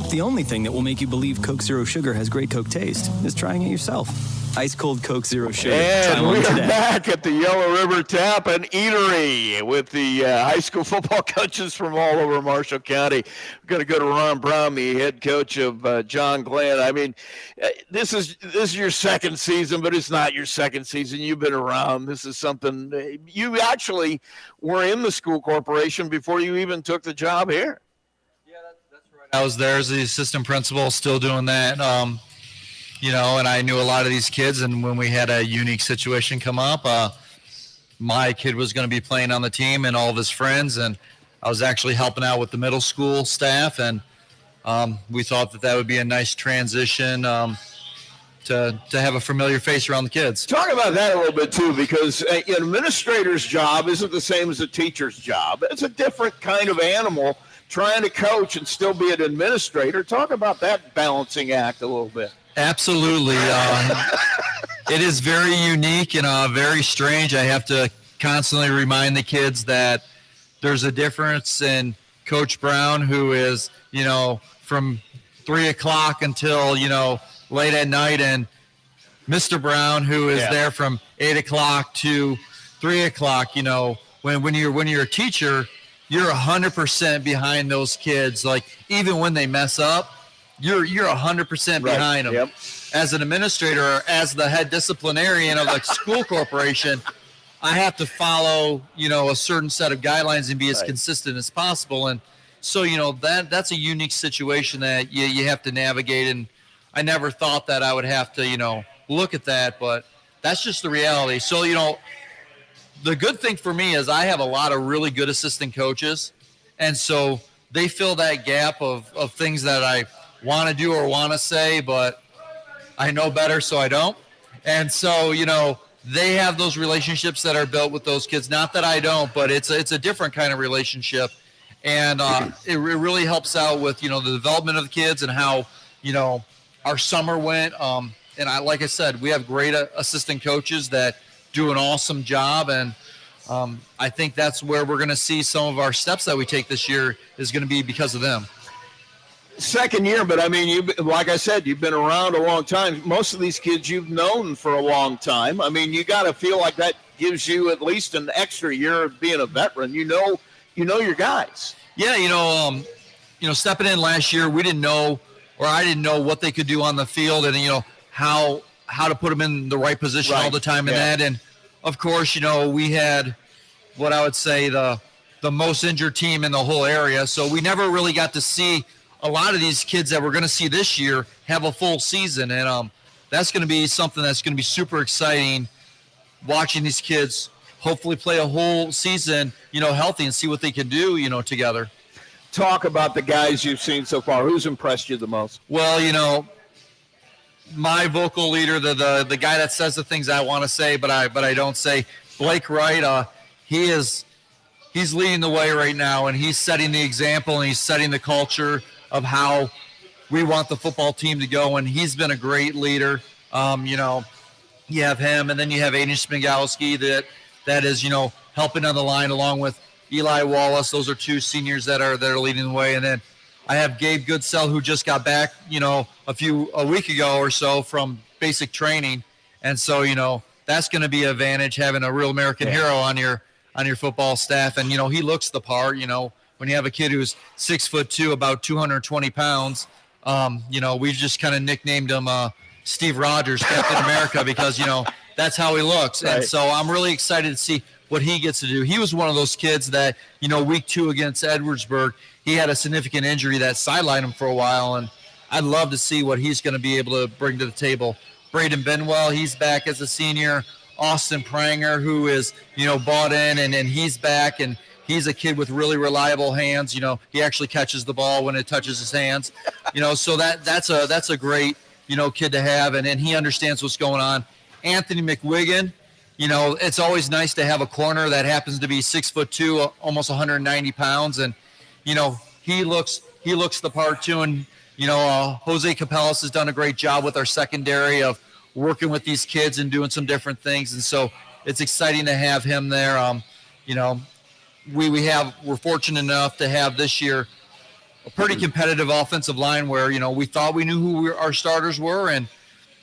The only thing that will make you believe Coke Zero Sugar has great Coke taste is trying it yourself. Ice cold Coke Zero Sugar. And we are back at the Yellow River Tap and Eatery with the high school football coaches from all over Marshall County. We're going to go to Ron Brown, the head coach of John Glenn. I mean, this is your second season, but it's not your second season. You've been around. This is something you actually were in the school corporation before you even took the job here. Yeah, that's right. I was there as the assistant principal, still doing that. And I knew a lot of these kids, and when we had a unique situation come up, my kid was going to be playing on the team and all of his friends, and I was actually helping out with the middle school staff, and we thought that would be a nice transition to have a familiar face around the kids. Talk about that a little bit, too, because an administrator's job isn't the same as a teacher's job. It's a different kind of animal, trying to coach and still be an administrator. Talk about that balancing act a little bit. Absolutely. It is very unique and very strange. I have to constantly remind the kids that there's a difference in Coach Brown, who is, from 3 o'clock until, late at night, and Mr. Brown, who is there from 8 o'clock to 3 o'clock. When you're a teacher, you're 100% behind those kids. Like, even when they mess up, you're 100% behind them. Yep. As an administrator, or as the head disciplinarian of the school corporation, I have to follow, a certain set of guidelines and be as consistent as possible. And so, that's a unique situation that you have to navigate. And I never thought that I would have to, look at that, but that's just the reality. So, the good thing for me is I have a lot of really good assistant coaches. And so they fill that gap of things that I want to do or want to say, but I know better, so I don't. And so, they have those relationships that are built with those kids. Not that I don't, but it's a different kind of relationship. And it really helps out with, the development of the kids and how, our summer went. And like I said, we have great assistant coaches that do an awesome job. And I think that's where we're going to see some of our steps that we take this year is going to be because of them. Second year, but I mean, like I said, you've been around a long time. Most of these kids you've known for a long time. I mean, you got to feel like that gives you at least an extra year of being a veteran. You know your guys. Yeah, stepping in last year, we didn't know, or I didn't know what they could do on the field, and how to put them in the right position all the time and that. And of course, we had what I would say the most injured team in the whole area, so we never really got to see a lot of these kids that we're going to see this year have a full season. And that's going to be something that's going to be super exciting, watching these kids hopefully play a whole season, healthy and see what they can do, together. Talk about the guys you've seen so far. Who's impressed you the most? Well, my vocal leader, the guy that says the things I want to say, but I don't say, Blake Wright, he's leading the way right now, and he's setting the example, and he's setting the culture of how we want the football team to go, and he's been a great leader. You have him, and then you have Aiden Smigowski that is, helping on the line along with Eli Wallace. Those are two seniors that are leading the way, and then I have Gabe Goodsell, who just got back, a week ago or so from basic training, and so that's going to be an advantage having a real American hero on your football staff, and he looks the part. When you have a kid who's 6'2", about 220 pounds, we just kind of nicknamed him Steve Rogers, Captain America, because that's how he looks, right. And so I'm really excited to see what he gets to do. He was one of those kids that week 2 against Edwardsburg, he had a significant injury that sidelined him for a while, and I'd love to see what he's going to be able to bring to the table. Braden Benwell, he's back as a senior. Austin Pranger, who is, bought in, and he's back, and he's a kid with really reliable hands. He actually catches the ball when it touches his hands. So that's a great, kid to have, and he understands what's going on. Anthony McWigan, it's always nice to have a corner that happens to be 6'2", almost 190 pounds, and he looks the part too. And Jose Capellas has done a great job with our secondary of working with these kids and doing some different things, and so it's exciting to have him there. We're fortunate enough to have this year a pretty competitive offensive line where we thought we knew who our starters were, and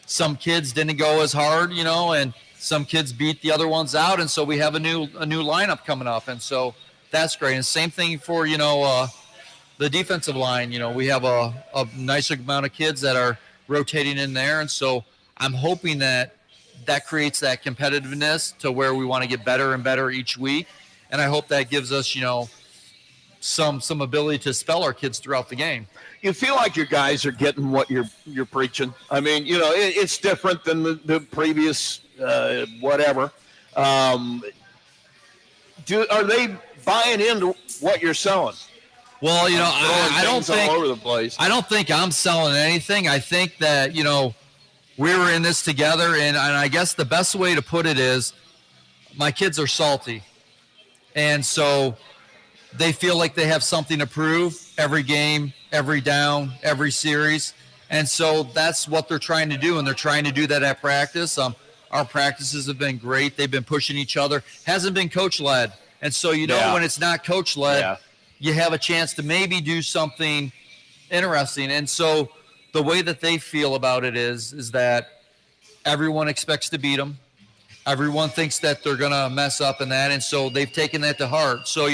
some kids didn't go as hard, and some kids beat the other ones out, and so we have a new lineup coming up, and so that's great. And same thing for the defensive line. We have a nice amount of kids that are rotating in there, and so I'm hoping that creates that competitiveness to where we want to get better and better each week, and I hope that gives us some ability to spell our kids throughout the game. You feel like your guys are getting what you're preaching. I mean, it's different than the previous whatever. Are they buying into what you're selling? Well, I don't think all over the place. I don't think I'm selling anything. I think that we were in this together, and I guess the best way to put it is my kids are salty, and so they feel like they have something to prove every game, every down, every series. And so that's what they're trying to do, and they're trying to do that at practice. Our practices have been great. They've been pushing each other. Hasn't been coach-led. And so, when it's not coach-led, you have a chance to maybe do something interesting. And so the way that they feel about it is that everyone expects to beat them. Everyone thinks that they're going to mess up in that, and so they've taken that to heart. So,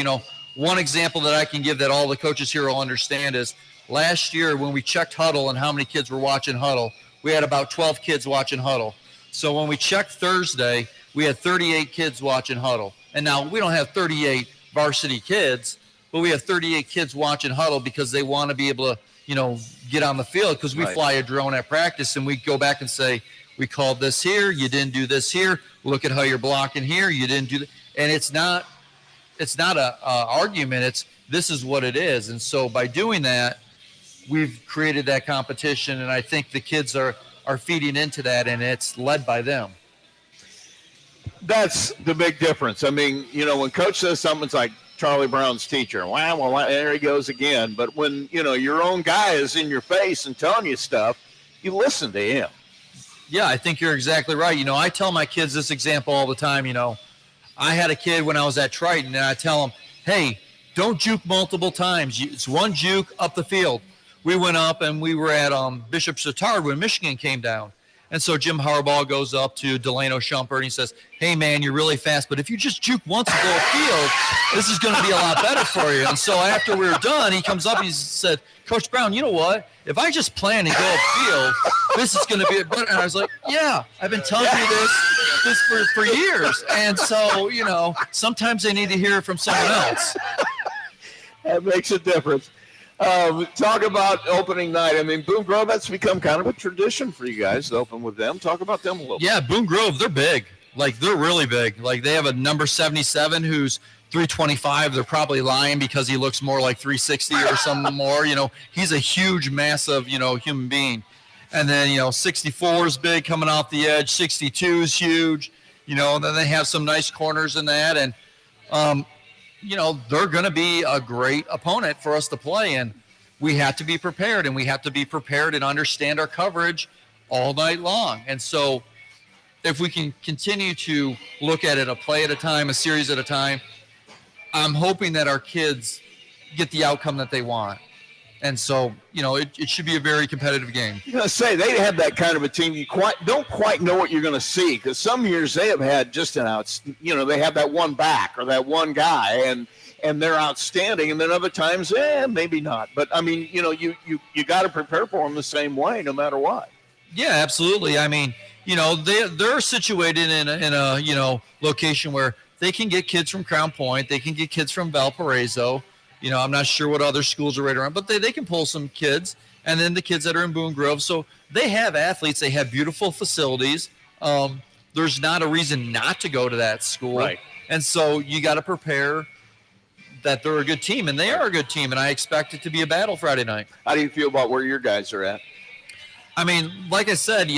one example that I can give that all the coaches here will understand is last year when we checked Huddle and how many kids were watching Huddle, we had about 12 kids watching Huddle. So when we checked Thursday, we had 38 kids watching Huddle. And now we don't have 38 varsity kids, but we have 38 kids watching Huddle because they want to be able to, get on the field, because we fly a drone at practice and we go back and say, we called this here, you didn't do this here, look at how you're blocking here, you didn't do that. And it's not a argument. This is what it is. And so by doing that, we've created that competition, and I think the kids are feeding into that, and it's led by them. That's the big difference. I mean, when coach says something, it's like Charlie Brown's teacher. Well, there he goes again. But when, your own guy is in your face and telling you stuff, you listen to him. Yeah, I think you're exactly right. I tell my kids this example all the time. I had a kid when I was at Triton, and I tell him, hey, don't juke multiple times. It's one juke up the field. We went up, and we were at Bishop Chatard when Michigan came down. And so Jim Harbaugh goes up to Delano Shumpert, and he says, hey, man, you're really fast, but if you just juke once and go upfield, this is going to be a lot better for you. And so after we were done, he comes up and he said, Coach Brown, you know what? If I just plan and go upfield, this is going to be better. And I was like, yeah, I've been telling you this for years. And so, sometimes they need to hear it from someone else. That makes a difference. Talk about opening night. I mean, Boone Grove, that's become kind of a tradition for you guys to open with them. Talk about them a little bit. Yeah, Boone Grove, they're big. Like, they're really big. Like, they have a number 77 who's 325. They're probably lying because he looks more like 360 or something more. He's a huge, massive, human being. And then, 64 is big coming off the edge. 62 is huge. Then they have some nice corners in that. And, they're going to be a great opponent for us to play. And we have to be prepared. And we have to be prepared and understand our coverage all night long. And so if we can continue to look at it a play at a time, a series at a time, I'm hoping that our kids get the outcome that they want. And so, it should be a very competitive game. You're going to say they have that kind of a team. You don't quite know what you're going to see, because some years they have had just they have that one back or that one guy, and they're outstanding. And then other times, maybe not. But I mean, you got to prepare for them the same way, no matter what. Yeah, absolutely. I mean, they're situated in a location where they can get kids from Crown Point, they can get kids from Valparaiso. I'm not sure what other schools are right around, but they can pull some kids, and then the kids that are in Boone Grove. So they have athletes. They have beautiful facilities. There's not a reason not to go to that school. Right. And so you got to prepare that they're a good team, and they are a good team, and I expect it to be a battle Friday night. How do you feel about where your guys are at? I mean, like I said,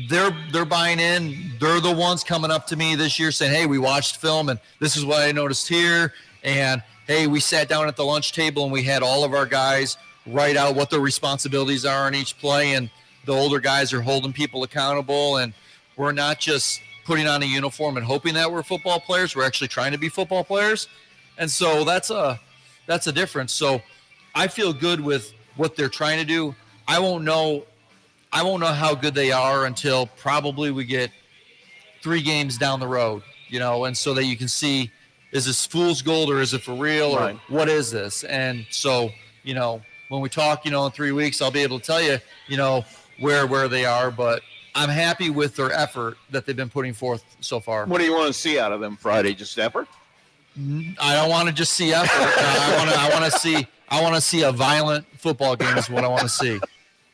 they're buying in. They're the ones coming up to me this year saying, hey, we watched film, and this is what I noticed here, and hey, we sat down at the lunch table and we had all of our guys write out what their responsibilities are in each play, and the older guys are holding people accountable, and we're not just putting on a uniform and hoping that we're football players. We're actually trying to be football players. And so that's a difference. So I feel good with what they're trying to do. I won't know how good they are until probably we get 3 games down the road, and so that you can see, is this fool's gold or is it for real, or what is this? And so, when we talk, in 3 weeks, I'll be able to tell you, where they are. But I'm happy with their effort that they've been putting forth so far. What do you want to see out of them Friday? Just effort? I don't want to just see effort. I want to see a violent football game is what I want to see.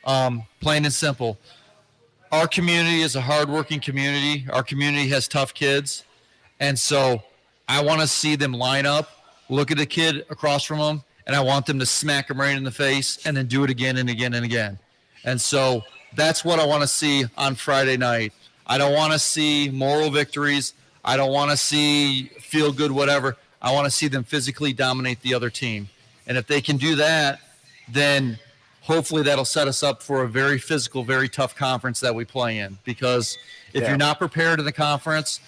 Plain and simple. Our community is a hardworking community. Our community has tough kids. And so I want to see them line up, look at the kid across from them, and I want them to smack him right in the face and then do it again and again and again. And so that's what I want to see on Friday night. I don't want to see moral victories. I don't want to see feel good, whatever. I want to see them physically dominate the other team. And if they can do that, then hopefully that'll set us up for a very physical, very tough conference that we play in. Because if you're not prepared in the conference,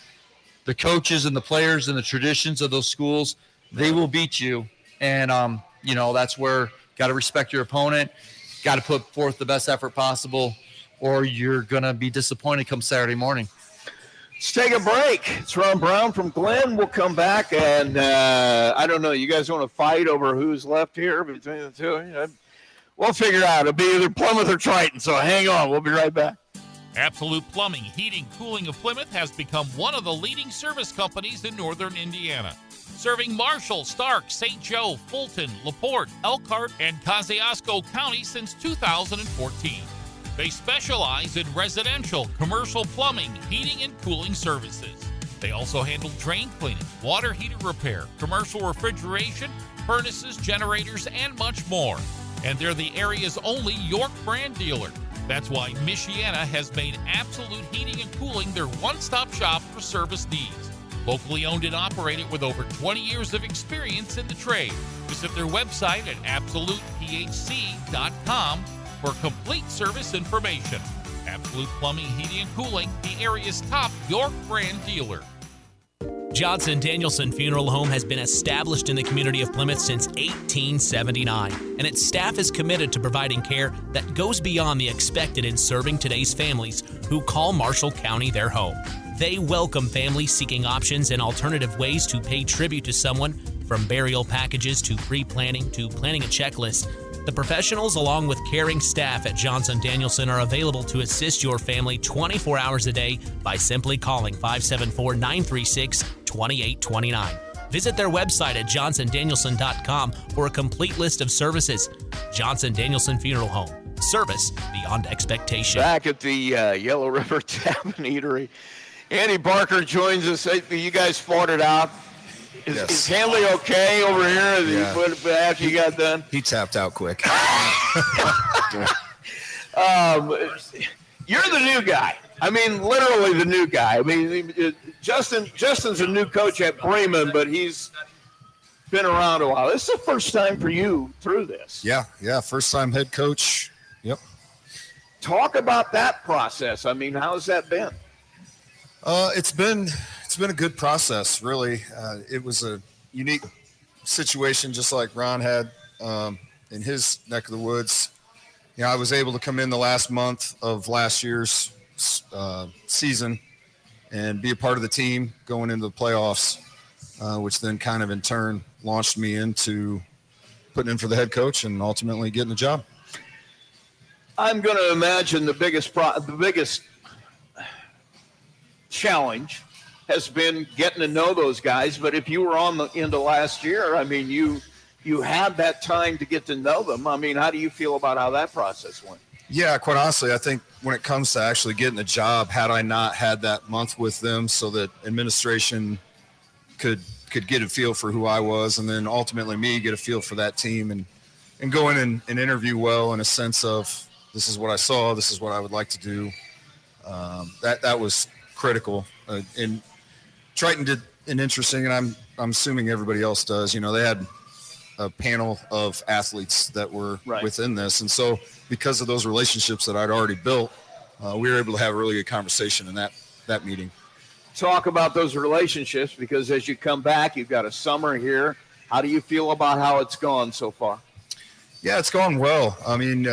the coaches and the players and the traditions of those schools, they will beat you. And, that's where got to respect your opponent, got to put forth the best effort possible, or you're going to be disappointed come Saturday morning. Let's take a break. It's Ron Brown from Glenn. We'll come back, and I don't know. You guys want to fight over who's left here between the two? We'll figure it out. It'll be either Plymouth or Triton, so hang on. We'll be right back. Absolute Plumbing, Heating, Cooling of Plymouth has become one of the leading service companies in northern Indiana. Serving Marshall, Stark, St. Joe, Fulton, LaPorte, Elkhart, and Kosciuszko County since 2014. They specialize in residential, commercial plumbing, heating, and cooling services. They also handle drain cleaning, water heater repair, commercial refrigeration, furnaces, generators, and much more. And they're the area's only York brand dealer. That's why Michiana has made Absolute Heating and Cooling their one-stop shop for service needs. Locally owned and operated with over 20 years of experience in the trade. Visit their website at absolutephc.com for complete service information. Absolute Plumbing, Heating, and Cooling, the area's top York brand dealer. Johnson Danielson Funeral Home has been established in the community of Plymouth since 1879, and its staff is committed to providing care that goes beyond the expected in serving today's families who call Marshall County their home. They welcome families seeking options and alternative ways to pay tribute to someone, from burial packages to pre-planning to planning a checklist. The professionals, along with caring staff at Johnson Danielson, are available to assist your family 24 hours a day by simply calling 574-936-2829. Visit their website at johnsondanielson.com for a complete list of services. Johnson Danielson Funeral Home. Service beyond expectation. Back at the Yellow River Tavern Eatery. Andy Barker joins us. You guys fought it out. Is Handley okay over here after you got done? He tapped out quick. You're the new guy. I mean, literally the new guy. I mean, Justin's a new coach at Bremen, but he's been around a while. This is the first time for you through this. Yeah, first time head coach. Yep. Talk about that process. I mean, how's that been? It's been a good process, really. It was a unique situation, just like Ron had in his neck of the woods. You know, I was able to come in the last month of last year's season and be a part of the team going into the playoffs, which then kind of in turn launched me into putting in for the head coach and ultimately getting the job. I'm going to imagine the biggest challenge has been getting to know those guys. But if you were on the end of last year, I mean, you had that time to get to know them. I mean, how do you feel about how that process went? Yeah, quite honestly, I think when it comes to actually getting a job, had I not had that month with them so that administration could get a feel for who I was, and then ultimately me get a feel for that team and go in and interview well in a sense of, this is what I saw, this is what I would like to do. That was critical. And Triton did an interesting, and I'm assuming everybody else does, you know, they had a panel of athletes that were within this. And so because of those relationships that I'd already built, we were able to have a really good conversation in that meeting. Talk about those relationships, because as you come back, you've got a summer here. How do you feel about how it's gone so far? Yeah, it's gone well. I mean,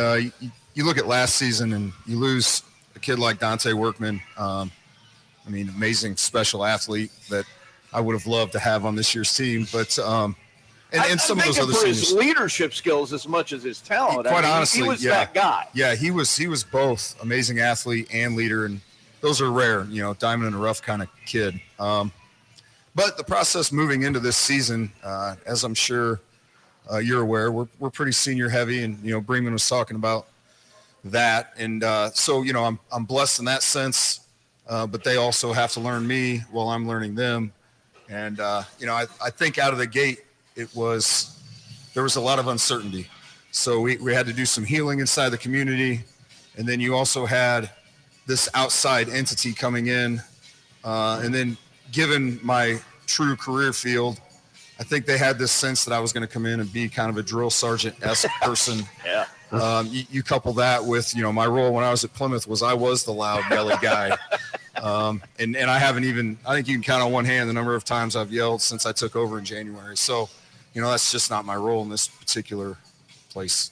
you look at last season and you lose a kid like Dante Workman. I mean, amazing special athlete that I would have loved to have on this year's team. But and some of those other seniors, his leadership skills as much as his talent. Quite honestly, he was that guy. Yeah, he was both amazing athlete and leader, and those are rare. You know, diamond in the rough kind of kid. But the process moving into this season, as I'm sure you're aware, we're pretty senior heavy, and you know, Bremen was talking about that, and so you know, I'm blessed in that sense. But they also have to learn me while I'm learning them, and you know, I think out of the gate there was a lot of uncertainty, so we had to do some healing inside the community, and then you also had this outside entity coming in, and then given my true career field, I think they had this sense that I was going to come in and be kind of a drill sergeant-esque person. Yeah. You couple that with, you know, my role when I was at Plymouth was I was the loud, yelly guy. And I think you can count on one hand the number of times I've yelled since I took over in January. So, you know, that's just not my role in this particular place.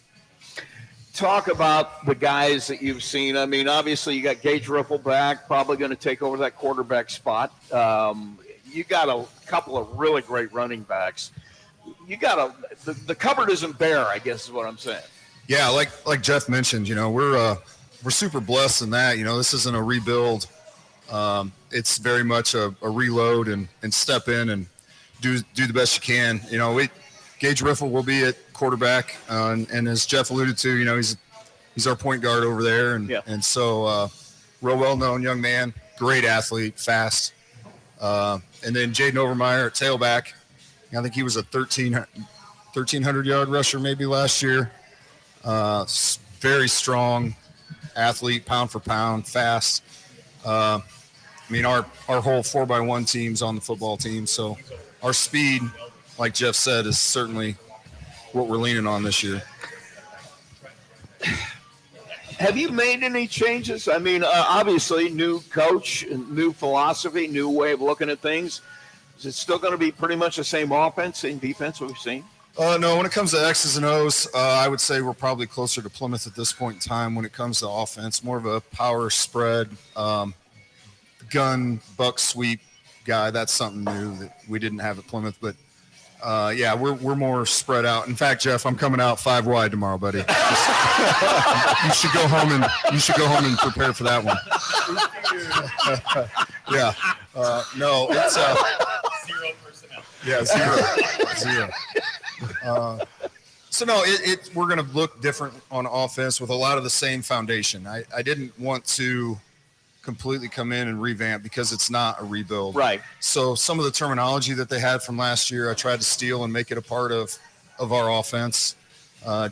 Talk about the guys that you've seen. I mean, obviously you got Gage Riffle back, probably going to take over that quarterback spot. You got a couple of really great running backs. You got the cupboard isn't bare, I guess is what I'm saying. Yeah, like Jeff mentioned, you know, we're super blessed in that. You know, this isn't a rebuild. It's very much a reload and step in and do the best you can. You know, Gage Riffle will be at quarterback, and as Jeff alluded to, you know, he's our point guard over there, and so real well known young man, great athlete, fast. And then Jaden Overmeyer at tailback. I think he was a 1,300 yard rusher maybe last year. Very strong athlete, pound for pound, fast. I mean, our whole 4x1 team's on the football team, so our speed, like Jeff said, is certainly what we're leaning on this year. Have you made any changes? I mean, obviously, new coach, new philosophy, new way of looking at things. Is it still going to be pretty much the same offense and defense we've seen? No, when it comes to X's and O's, I would say we're probably closer to Plymouth at this point in time when it comes to offense. More of a power spread, gun, buck sweep guy. That's something new that we didn't have at Plymouth. But, yeah, we're more spread out. In fact, Jeff, I'm coming out 5 wide tomorrow, buddy. You should go home and prepare for that one. Yeah. No, it's zero personnel. Yeah, zero. So no, we're going to look different on offense with a lot of the same foundation. I didn't want to completely come in and revamp because it's not a rebuild. Right. So some of the terminology that they had from last year, I tried to steal and make it a part of our offense.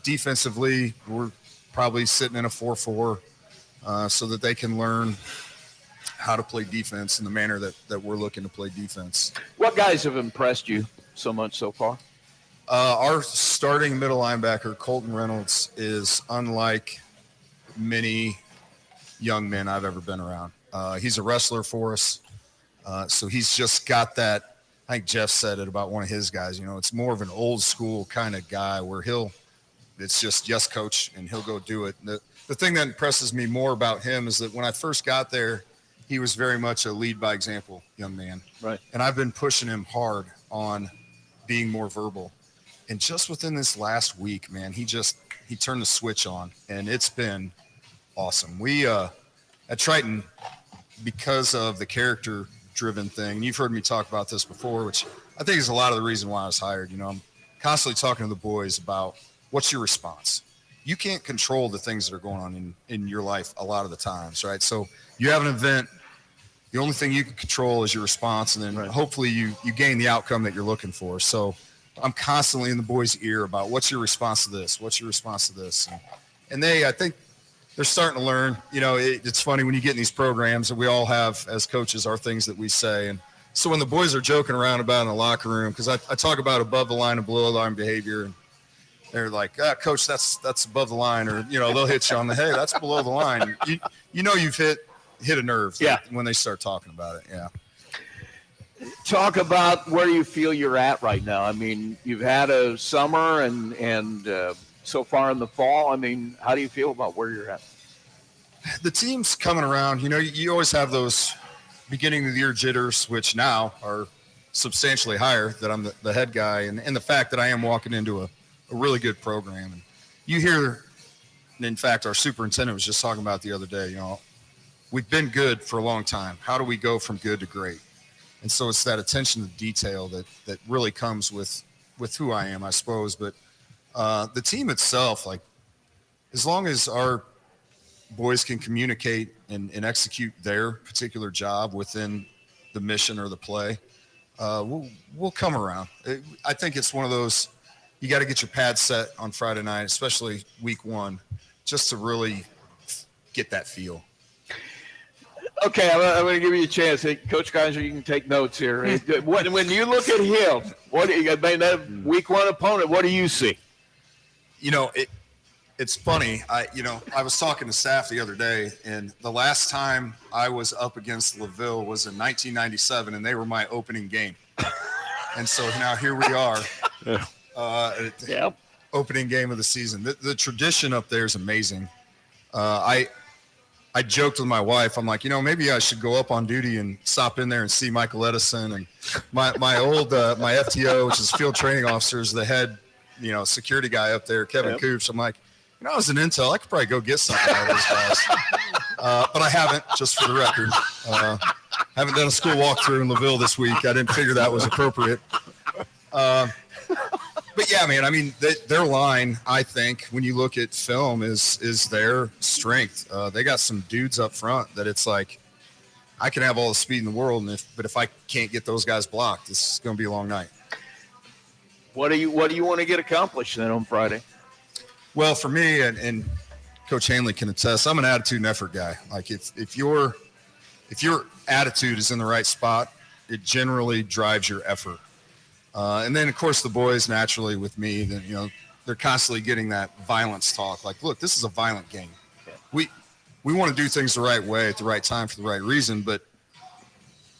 Defensively, we're probably sitting in a 4-4 so that they can learn how to play defense in the manner that we're looking to play defense. What guys have impressed you so much so far? Our starting middle linebacker, Colton Reynolds, is unlike many young men I've ever been around. He's a wrestler for us. So he's just got that. I think Jeff said it about one of his guys, it's more of an old school kind of guy where it's just, yes, coach, and he'll go do it. And the thing that impresses me more about him is that when I first got there, he was very much a lead by example young man. Right. And I've been pushing him hard on being more verbal. And just within this last week, man, he turned the switch on, and it's been awesome. We at Triton, because of the character-driven thing, and you've heard me talk about this before, which I think is a lot of the reason why I was hired. I'm constantly talking to the boys about what's your response. You can't control the things that are going on in your life a lot of the times, right? So you have an event. The only thing you can control is your response, and then hopefully you gain the outcome that you're looking for. So I'm constantly in the boys' ear about what's your response to this? What's your response to this? And I think they're starting to learn. It's funny when you get in these programs that we all have as coaches our things that we say. And so when the boys are joking around about in the locker room, because I talk about above the line and below the line behavior, and they're like, coach, that's above the line, or they'll hit you on the hey, that's below the line. You've hit a nerve when they start talking about it. Yeah. Talk about where you feel you're at right now. I mean, you've had a summer and so far in the fall. I mean, how do you feel about where you're at? The team's coming around. You always have those beginning of the year jitters, which now are substantially higher, that I'm the head guy, and the fact that I am walking into a really good program. And you hear, in fact, our superintendent was just talking about the other day, we've been good for a long time. How do we go from good to great? And so it's that attention to detail that really comes with who I am, I suppose. But the team itself, like, as long as our boys can communicate and execute their particular job within the mission or the play, we'll come around. I think it's one of those, you got to get your pad set on Friday night, especially week one, just to really get that feel. Okay, I'm going to give you a chance. Hey, Coach Kaiser, you can take notes here. When you look at him, that week one opponent, what do you see? It's funny. I was talking to staff the other day, and the last time I was up against LaVille was in 1997, and they were my opening game. And so now here we are, opening game of the season. The tradition up there is amazing. I joked with my wife. I'm like, maybe I should go up on duty and stop in there and see Michael Edison and my old my FTO, which is field training officer, is the head, security guy up there, Kevin Coops. I'm like, as an intel, I could probably go get something out of those guys, but I haven't. Just for the record, haven't done a school walkthrough in LaVille this week. I didn't figure that was appropriate. But yeah, man, I mean, their line, I think, when you look at film, is their strength. They got some dudes up front that it's like, I can have all the speed in the world, but if I can't get those guys blocked, this is going to be a long night. What do you want to get accomplished then on Friday? Well, for me, and Coach Handley can attest, I'm an attitude and effort guy. Like if your attitude is in the right spot, it generally drives your effort. And then, of course, the boys naturally with me, they're constantly getting that violence talk. Like, look, this is a violent game. We want to do things the right way at the right time for the right reason. But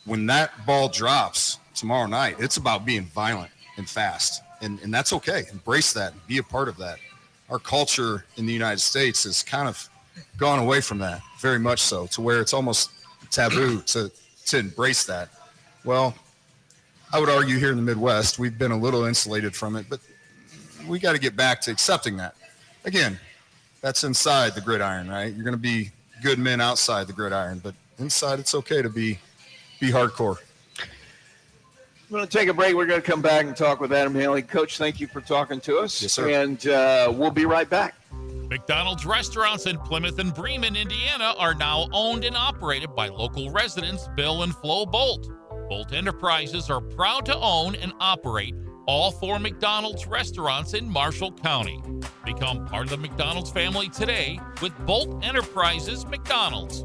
when that ball drops tomorrow night, it's about being violent and fast. And that's okay. Embrace that and be a part of that. Our culture in the United States has kind of gone away from that, very much so, to where it's almost taboo to embrace that. Well, I would argue here in the Midwest, we've been a little insulated from it, but we got to get back to accepting that. Again, that's inside the gridiron, right? You're going to be good men outside the gridiron, but inside it's okay to be hardcore. We're going to take a break. We're going to come back and talk with Adam Handley. Coach, thank you for talking to us. Yes, sir. And we'll be right back. McDonald's restaurants in Plymouth and Bremen, Indiana are now owned and operated by local residents Bill and Flo Bolt. Bolt Enterprises are proud to own and operate all 4 McDonald's restaurants in Marshall County. Become part of the McDonald's family today with Bolt Enterprises McDonald's.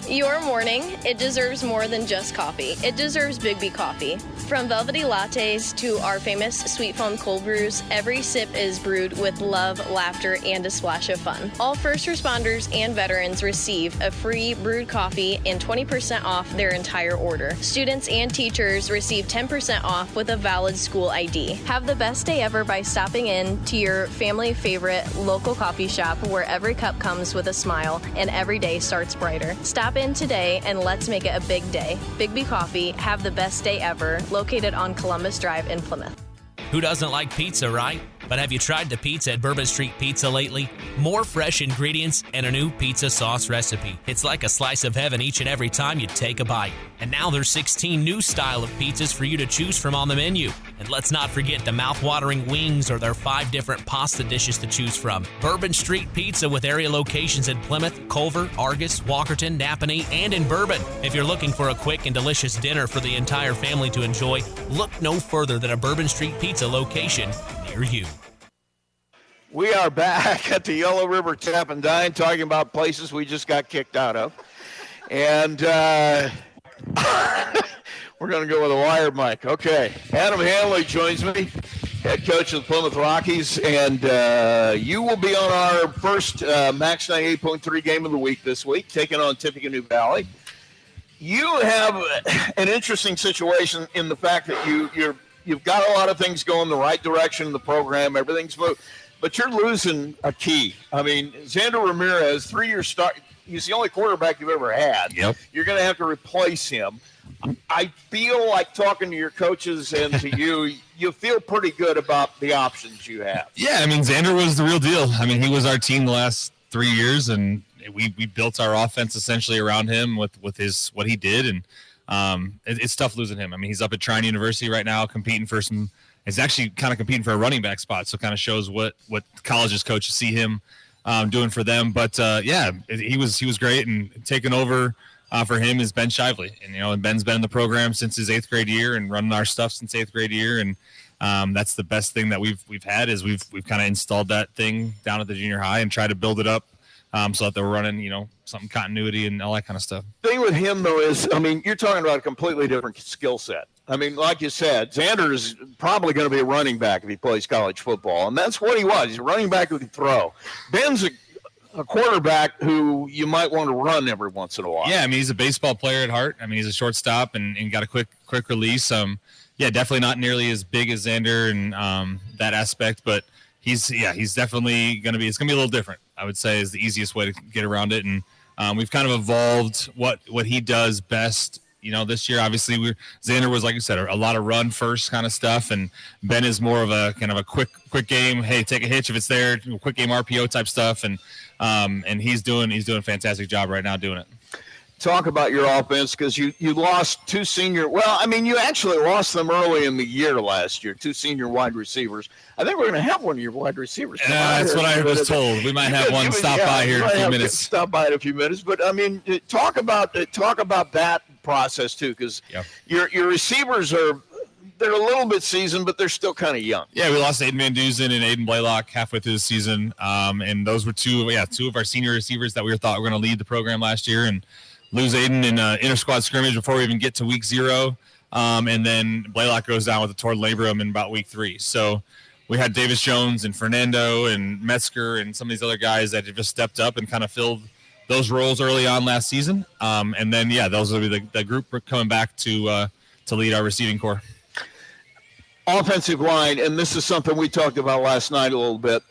Your morning, it deserves more than just coffee. It deserves Big B coffee. From velvety lattes to our famous sweet foam cold brews, every sip is brewed with love, laughter, and a splash of fun. All first responders and veterans receive a free brewed coffee and 20% off their entire order. Students and teachers receive 10% off with a valid school ID. Have the best day ever by stopping in to your family favorite local coffee shop where every cup comes with a smile and every day starts brighter. Stop in today and let's make it a big day. Big B Coffee, have the best day ever, located on Columbus Drive in Plymouth. Who doesn't like pizza, right? But have you tried the pizza at Bourbon Street Pizza lately? More fresh ingredients and a new pizza sauce recipe. It's like a slice of heaven each and every time you take a bite. And now there's 16 new style of pizzas for you to choose from on the menu. And let's not forget the mouth-watering wings or their 5 different pasta dishes to choose from. Bourbon Street Pizza with area locations in Plymouth, Culver, Argus, Walkerton, Napanee, and in Bourbon. If you're looking for a quick and delicious dinner for the entire family to enjoy, look no further than a Bourbon Street Pizza location near you. We are back at the Yellow River Tap and Dine talking about places we just got kicked out of. And we're going to go with a wired mic. Okay. Adam Handley joins me, head coach of the Plymouth Rockies. And you will be on our first Max 98.3 game of the week this week, taking on Tippecanoe Valley. You have an interesting situation in the fact that you've got a lot of things going the right direction in the program. Everything's moving. But you're losing a key. I mean, Xander Ramirez, 3-year start. He's the only quarterback you've ever had. Yep. You're going to have to replace him. I feel like talking to your coaches and to you feel pretty good about the options you have. Yeah, I mean, Xander was the real deal. I mean, he was our team the last 3 years, and we built our offense essentially around him with what he did, and it's tough losing him. I mean, he's up at Triton University right now competing for some – he's actually kind of competing for a running back spot, so it kind of shows what colleges coaches see him doing for them. But, he was great, and taking over for him is Ben Shively. And Ben's been in the program since his 8th grade year and running our stuff since 8th grade year, and that's the best thing that we've had is we've kind of installed that thing down at the junior high and tried to build it up so that they're running, some continuity and all that kind of stuff. The thing with him, though, is, I mean, you're talking about a completely different skill set. I mean, like you said, Xander is probably going to be a running back if he plays college football, and that's what he was. He's a running back who can throw. Ben's a quarterback who you might want to run every once in a while. Yeah, I mean, he's a baseball player at heart. I mean, he's a shortstop and got a quick release. Definitely not nearly as big as Xander and that aspect, but he's definitely going to be – it's going to be a little different, I would say, is the easiest way to get around it. And we've kind of evolved what he does best. This year, obviously, Xander was, like you said, a lot of run first kind of stuff, and Ben is more of a kind of a quick game. Hey, take a hitch if it's there. Quick game RPO type stuff, and he's doing a fantastic job right now doing it. Talk about your offense, because you lost 2 senior. Well, I mean, you actually lost them early in the year last year. 2 senior wide receivers. I think we're going to have one of your wide receivers. That's what I was told. We might have one stop by here in a few minutes. Stop by in a few minutes, but I mean, talk about that process too, because your receivers they're a little bit seasoned, but they're still kind of young. Yeah, we lost Aiden Van Duzen and Aiden Blaylock halfway through the season, and those were two of our senior receivers that we thought were going to lead the program last year, and lose Aiden in inter-squad scrimmage before we even get to week 0, and then Blaylock goes down with a torn labrum in about week 3. So we had Davis Jones and Fernando and Metzger and some of these other guys that have just stepped up and kind of filled those roles early on last season. And then, those will be the group coming back to lead our receiving corps. Offensive line, and this is something we talked about last night a little bit.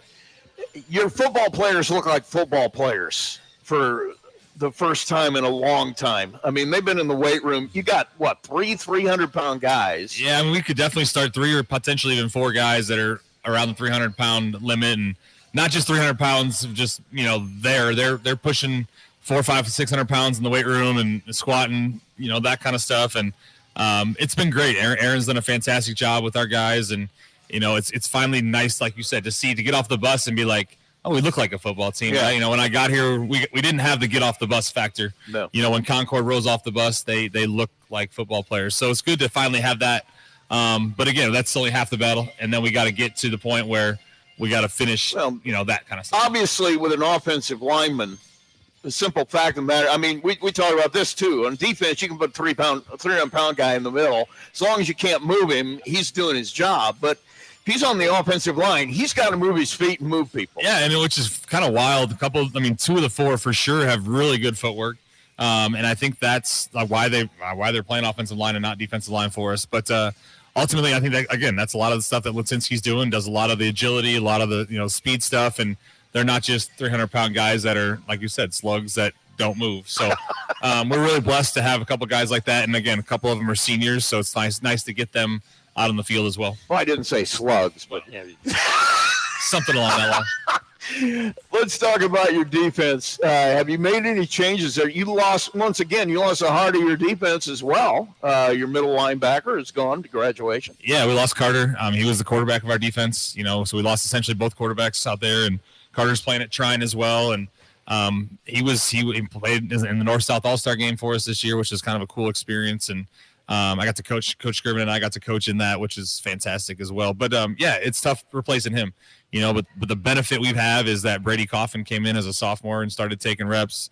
Your football players look like football players for the first time in a long time. I mean, they've been in the weight room. You got, 3 300-pound guys? Yeah, I mean, we could definitely start 3 or potentially even 4 guys that are around the 300-pound limit, and not just 300 pounds, just, they're pushing 400, 500, 600 pounds in the weight room and squatting, that kind of stuff. And it's been great. Aaron's done a fantastic job with our guys, and it's finally nice, like you said, to get off the bus and be like, oh, we look like a football team. Yeah. Right? When I got here, we didn't have the get off the bus factor. No. When Concord rolls off the bus, they look like football players. So it's good to finally have that. But again, that's only half the battle, and then we got to get to the point where we got to finish, that kind of stuff. Obviously, with an offensive lineman, the simple fact of the matter, I mean, we talk about this too. On defense, you can put a 300-pound guy in the middle. As long as you can't move him, he's doing his job. But if he's on the offensive line, he's got to move his feet and move people. Yeah, and which is kind of wild. Two of the four for sure have really good footwork. And I think that's why they're playing offensive line and not defensive line for us. But ultimately, I think that, again, that's a lot of the stuff that Lutzinski's doing, does a lot of the agility, a lot of the speed stuff, and they're not just 300-pound guys that are, like you said, slugs that don't move. So we're really blessed to have a couple guys like that. And, again, a couple of them are seniors, so it's nice to get them out on the field as well. Well, I didn't say slugs, but something along that line. Let's talk about your defense. Have you made any changes there? You lost a heart of your defense as well. Your middle linebacker is gone to graduation. Yeah, we lost Carter. He was the quarterback of our defense, so we lost essentially both quarterbacks out there, and Carter's playing at Triton as well. And he played in the North-South All-Star game for us this year, which is kind of a cool experience. And I got to Coach Scriven, and I got to coach in that, which is fantastic as well. But, it's tough replacing him, but the benefit we have is that Brady Coffin came in as a sophomore and started taking reps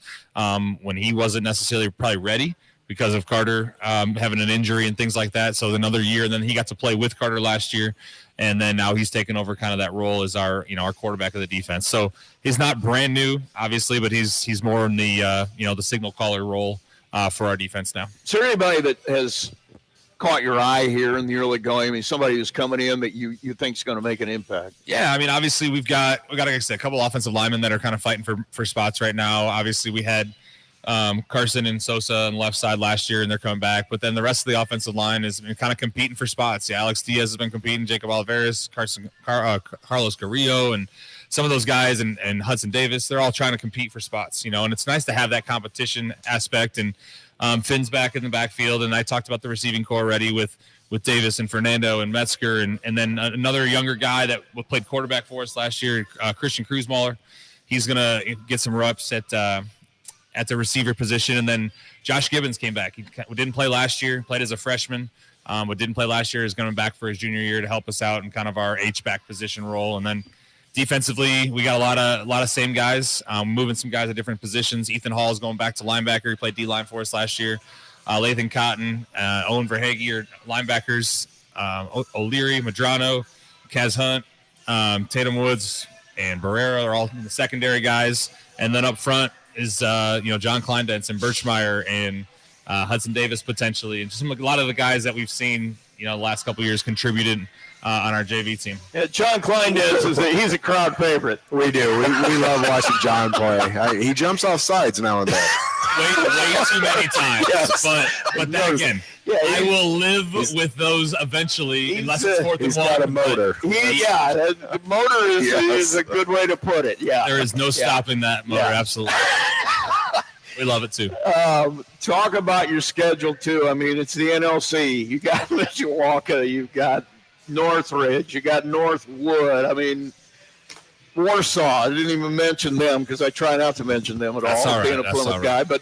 when he wasn't necessarily probably ready because of Carter having an injury and things like that. So another year, and then he got to play with Carter last year. And then now he's taken over kind of that role as our quarterback of the defense. So he's not brand new, obviously, but he's more in the, the signal caller role for our defense now. Is there anybody that has caught your eye here in the early going? I mean, somebody who's coming in that you think is going to make an impact? Yeah, I mean, obviously we've got like I said, a couple offensive linemen that are kind of fighting for spots right now. Obviously we had Carson and Sosa on the left side last year, and they're coming back. But then the rest of the offensive line is kind of competing for spots. Yeah, Alex Diaz has been competing, Jacob Olivares, Carlos Carrillo, and some of those guys, and Hudson Davis. They're all trying to compete for spots, and it's nice to have that competition aspect. And Finn's back in the backfield, and I talked about the receiving core already with Davis and Fernando and Metzger, and then another younger guy that played quarterback for us last year, Christian Kruzmaller. He's gonna get some reps at the receiver position. And then Josh Gibbons came back. He didn't play last year, played as a freshman, but didn't play last year. Is going back for his junior year to help us out in kind of our H-back position role. And then defensively, we got a lot of same guys, moving some guys at different positions. Ethan Hall is going back to linebacker. He played D-line for us last year. Lathan Cotton, Owen Verhage are linebackers. O'Leary, Madrano, Kaz Hunt, Tatum Woods, and Barrera are all the secondary guys. And then up front is John Kleindentz and Birchmeyer and Hudson Davis potentially, and just a lot of the guys that we've seen the last couple of years contributed on our JV team. Yeah, John Kleindentz he's a crowd favorite. We do. We love watching John play. He jumps off sides now and then. Way too many times. Yes. But then again, I will live with those eventually, unless it's fourth and He's got a motor. The motor is a good way to put it. Yeah, there is no stopping that motor. Absolutely. We love it too. Talk about your schedule too. I mean, it's the NLC. You got Mishawaka. You've got Northridge. You got Northwood. I mean, Warsaw. I didn't even mention them because I try not to mention them at all. Being a Plymouth guy, but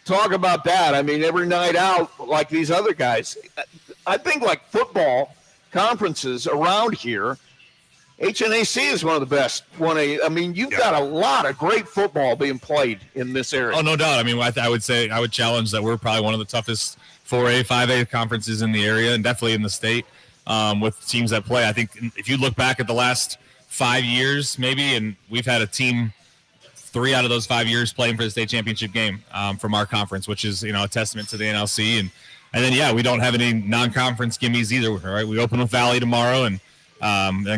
talk about that. I mean, every night out, like these other guys. I think like football conferences around here, HNAC is one of the best. I mean, you've got a lot of great football being played in this area. Oh, no doubt. I mean, I would challenge that we're probably one of the toughest 4A, 5A conferences in the area, and definitely in the state with teams that play. I think if you look back at the last 5 years, maybe, and we've had a team 3 out of those 5 years playing for the state championship game from our conference, which is a testament to the NLC. And then we don't have any non-conference gimmies either. Right, we open with Valley tomorrow, and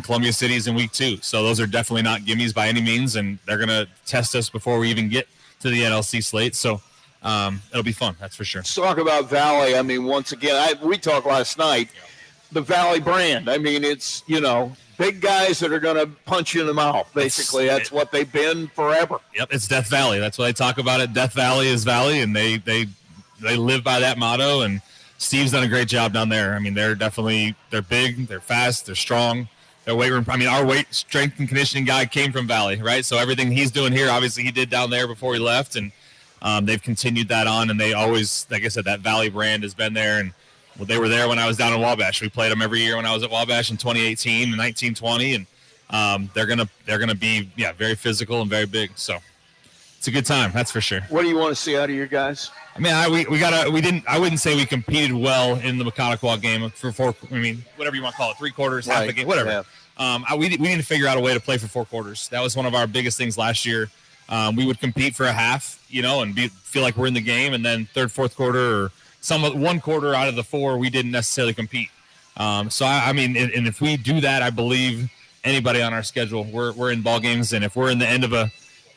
Columbia City's in week 2. So those are definitely not gimmies by any means, and they're going to test us before we even get to the NLC slate. So it'll be fun, that's for sure. Let's talk about Valley. I mean, once again, we talked last night, the Valley brand. I mean, it's, big guys that are going to punch you in the mouth, basically. That's what they've been forever. Yep, it's Death Valley. That's what they talk about it. Death Valley is Valley, and they live by that motto. And Steve's done a great job down there. I mean, they're big, they're fast, they're strong. Their weight room. I mean, our weight, strength, and conditioning guy came from Valley, right? So everything he's doing here, obviously, he did down there before he left, and they've continued that on. And they always, like I said, that Valley brand has been there. And they were there when I was down in Wabash. We played them every year when I was at Wabash in 2018 and 1920, and they're gonna be very physical and very big. So it's a good time, that's for sure. What do you want to see out of your guys? I mean, I wouldn't say we competed well in the Mechanical game for whatever you want to call it, 3 quarters, half a game, whatever. Yeah. We need to figure out a way to play for 4 quarters. That was one of our biggest things last year. We would compete for a half, and feel like we're in the game, and then third, fourth quarter, or one quarter out of the 4, we didn't necessarily compete. So I mean, and if we do that, I believe anybody on our schedule, we're in ball games, and if we're in the end of a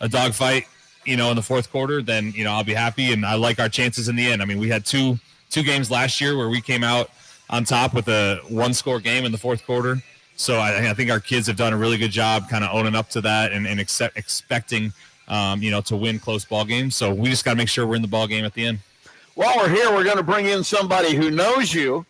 dogfight, in the fourth quarter, then, I'll be happy. And I like our chances in the end. I mean, we had two games last year where we came out on top with a 1-score game in the fourth quarter. So I think our kids have done a really good job kind of owning up to that and expecting, to win close ball games. So we just got to make sure we're in the ball game at the end. While we're here, we're going to bring in somebody who knows you.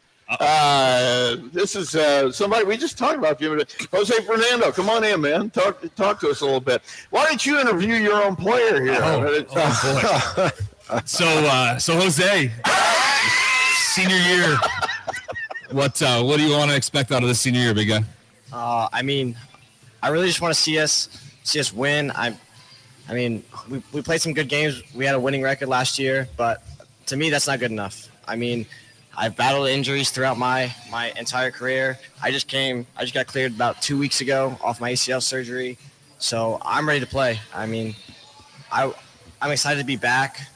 This is somebody we just talked about a few minutes. Jose Fernando, come on in, man. Talk to us a little bit. Why don't you interview your own player here? Oh boy. So Jose, senior year. What do you want to expect out of this senior year, big guy? I mean, I really just want to see us win. I mean, we played some good games. We had a winning record last year, but to me, that's not good enough. I mean, I've battled injuries throughout my entire career. I just got cleared about 2 weeks ago off my ACL surgery, so I'm ready to play. I mean, I'm excited to be back.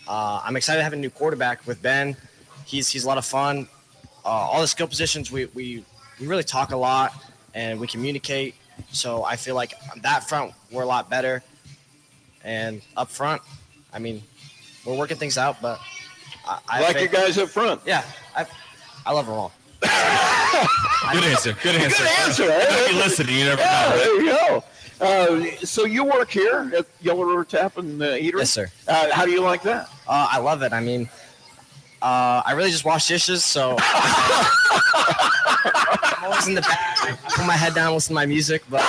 I'm excited to have a new quarterback with Ben. He's a lot of fun. All the skill positions, we really talk a lot and we communicate. So I feel like on that front we're a lot better. And up front, I mean, we're working things out, but I like your guys up front. Yeah, I love them all. Good answer. Good answer. You listening, you never know. There you go. So you work here at Yellow River Tap and Eatery? Yes, sir. How do you like that? I love it. I mean, I really just wash dishes, so I'm always in the back. I put my head down, listen to my music, but.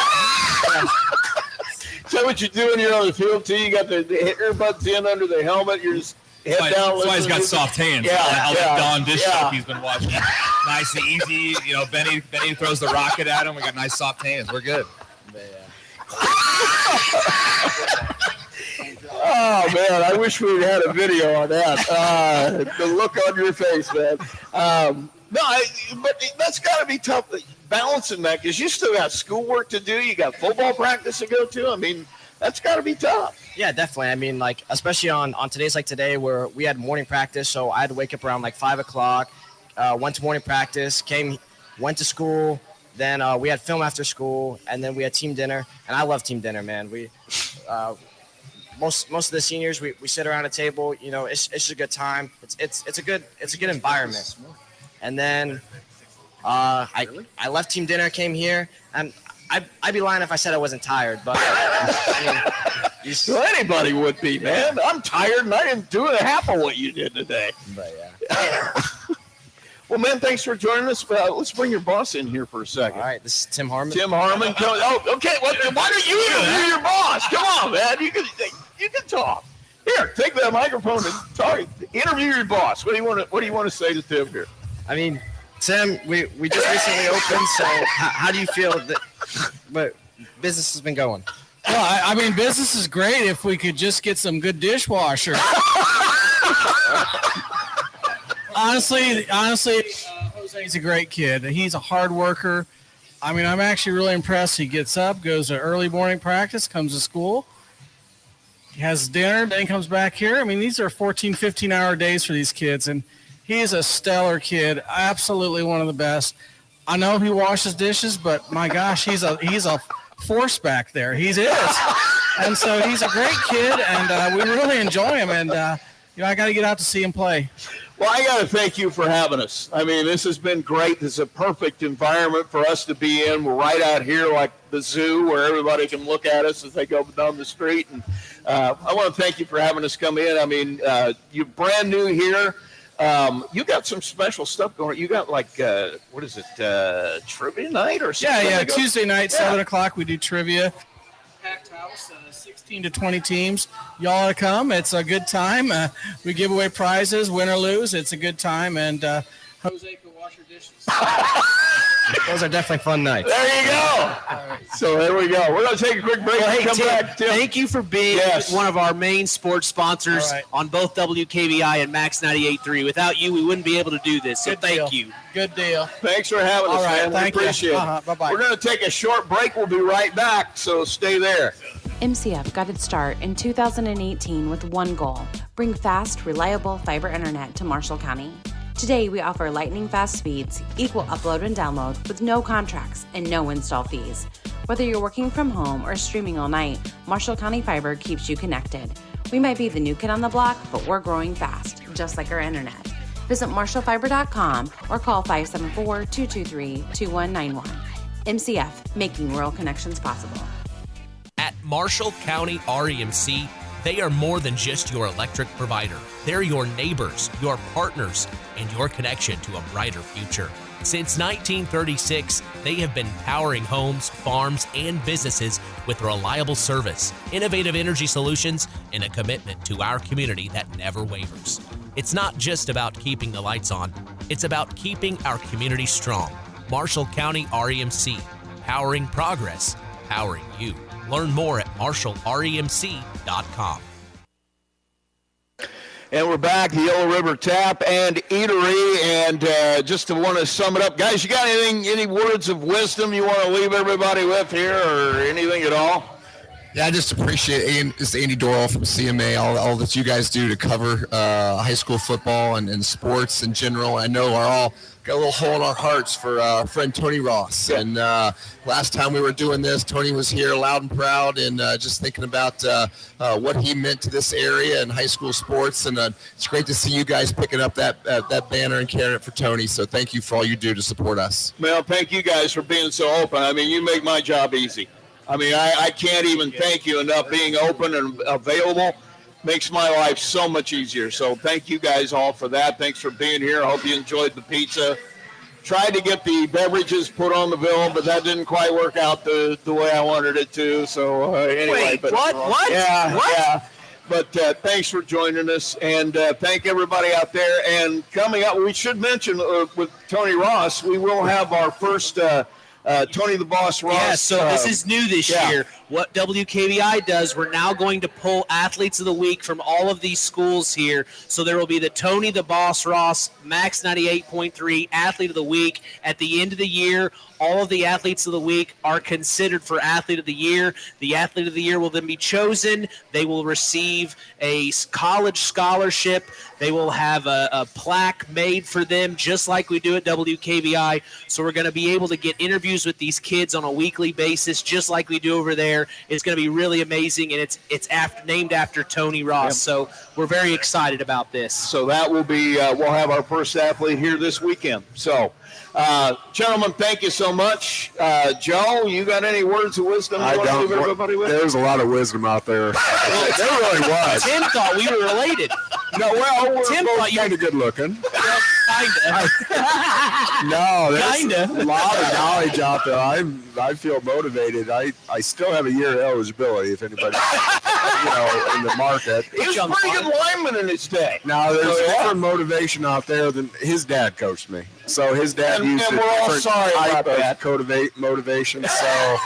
Is that what you do when you're on the field too? You got the earbuds in under the helmet. You're just head down. That's why he's got soft hands. Yeah, I'll let Don dish up. He's been watching. Nice and easy. Benny throws the rocket at him. We got nice soft hands. We're good. Oh man, I wish we'd had a video on that. The look on your face, man. But that's got to be tough balancing that because you still got schoolwork to do. You got football practice to go to. I mean, that's got to be tough. Yeah, definitely. I mean, like, especially on today's like today where we had morning practice, so I had to wake up around like 5 o'clock, went to morning practice, went to school, then we had film after school, and then we had team dinner. And I love team dinner, man. We most of the seniors we sit around a table. It's just a good time. It's a good environment. And then I left team dinner, came here, and I'd be lying if I said I wasn't tired, but so anybody would be, man. I'm tired, and I didn't do half of what you did today. But yeah. Well, man, thanks for joining us. Let's bring your boss in here for a second. All right, this is Tim Harmon. Tim Harmon. Oh, okay. Why don't you interview your boss? Come on, man. You can talk. Here, take that microphone and talk. Interview your boss. What do you want to say to Tim here? I mean, Tim, we just recently opened, so how do you feel but business has been going? Well, I mean, business is great if we could just get some good dishwasher. Honestly, Jose's a great kid. He's a hard worker. I mean, I'm actually really impressed. He gets up, goes to early morning practice, comes to school, he has dinner, then comes back here. I mean, these are 14, 15-hour days for these kids, and he's a stellar kid, absolutely one of the best. I know he washes dishes, but my gosh, he's a force back there. He is. And so he's a great kid, and we really enjoy him, and I got to get out to see him play. Well, I got to thank you for having us. I mean, this has been great. This is a perfect environment for us to be in. We're right out here like the zoo where everybody can look at us as they go down the street. And I want to thank you for having us come in. I mean, you're brand new here. You got some special stuff going on. You got like, what is it, trivia night or something? Yeah. Tuesday night, 7 o'clock, we do trivia. Packed house, 16 to 20 teams. Y'all ought to come. It's a good time. We give away prizes, win or lose. It's a good time, and Jose can wash your dishes. Those are definitely fun nights. There you go. So there we go. We're going to take a quick break. Well, hey, Come Tim, back, Tim. thank you for being one of our main sports sponsors on both WKBI and Max 98.3. Without you, we wouldn't be able to do this. So thank you. Good deal. Thanks for having us, man. Thank We appreciate you. it. Bye-bye. We're going to take a short break. We'll be right back, so stay there. MCF got its start in 2018 with one goal: bring fast, reliable fiber internet to Marshall County. Today, we offer lightning-fast speeds, equal upload and download with no contracts and no install fees. Whether you're working from home or streaming all night, Marshall County Fiber keeps you connected. We might be the new kid on the block, but we're growing fast, just like our internet. Visit marshallfiber.com or call 574-223-2191. MCF, making rural connections possible. At Marshall County REMC, they are more than just your electric provider. They're your neighbors, your partners, and your connection to a brighter future. Since 1936, they have been powering homes, farms, and businesses with reliable service, innovative energy solutions, and a commitment to our community that never wavers. It's not just about keeping the lights on, it's about keeping our community strong. Marshall County REMC, powering progress, powering you. Learn more at marshallremc.com. And we're back, the Yellow River Tap and Eatery. And just to want to sum it up, guys, you got any words of wisdom you want to leave everybody with here, or anything at all? Yeah, I just appreciate Andy Dorrel from CMA, all that you guys do to cover high school football and sports in general. I know we're all got a little hole in our hearts for our friend Tony Ross. And last time we were doing this, Tony was here loud and proud, and just thinking about what he meant to this area and high school sports. And it's great to see you guys picking up that banner and carrying it for Tony. So thank you for all you do to support us. Well, thank you guys for being so open. I mean, you make my job easy. I mean, I can't even thank you enough. Being open and available makes my life so much easier. So thank you guys all for that. Thanks for being here. I hope you enjoyed the pizza. Tried to get the beverages put on the bill, but that didn't quite work out the way I wanted it to. So anyway. Wait, what? Yeah, What? yeah. But thanks for joining us, and thank everybody out there. And coming up, we should mention with Tony Ross, we will have our first Tony the Boss Ross. Yeah, so this is new this year. What WKBI does, we're now going to pull athletes of the week from all of these schools here. So there will be the Tony the Boss Ross Max 98.3 Athlete of the Week. At the end of the year, all of the athletes of the week are considered for Athlete of the Year. The Athlete of the Year will then be chosen. They will receive a college scholarship. They will have a plaque made for them, just like we do at WKBI. So we're going to be able to get interviews with these kids on a weekly basis, just like we do over there. It's going to be really amazing, and it's named after Tony Ross. Yep. So we're very excited about this. So that will be we'll have our first athlete here this weekend. So, gentlemen, thank you so much. Joe, you got any words of wisdom you want to leave everybody with? There's a lot of wisdom out there. There really was. Tim thought we were related. No, well, we're Tim both kind of good looking. Kinda. No, there's Kinda. a lot of knowledge out there. I feel motivated. I still have a year of eligibility if anybody, in the market. He was a pretty good lineman in his day. Now, there's different motivation out there than his dad coached me. So his dad used and a we're all different sorry type about that. of motivation. So,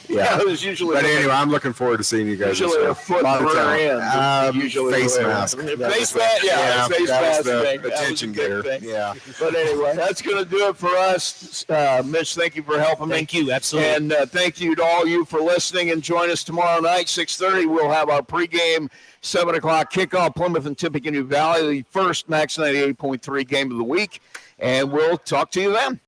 yeah. It was usually. But anyway, I'm looking forward to seeing you guys. Usually a foot per end. Usually face mask. Face mask, yeah. Face mask thing. Attention getter. Yeah. But anyway, that's going to do it for us. Mitch, thank you for helping me. Thank you, absolutely. And thank you to all you for listening. And join us tomorrow night, 6:30. We'll have our pregame 7 o'clock kickoff, Plymouth and Tippecanoe Valley, the first Max 98.3 game of the week. And we'll talk to you then.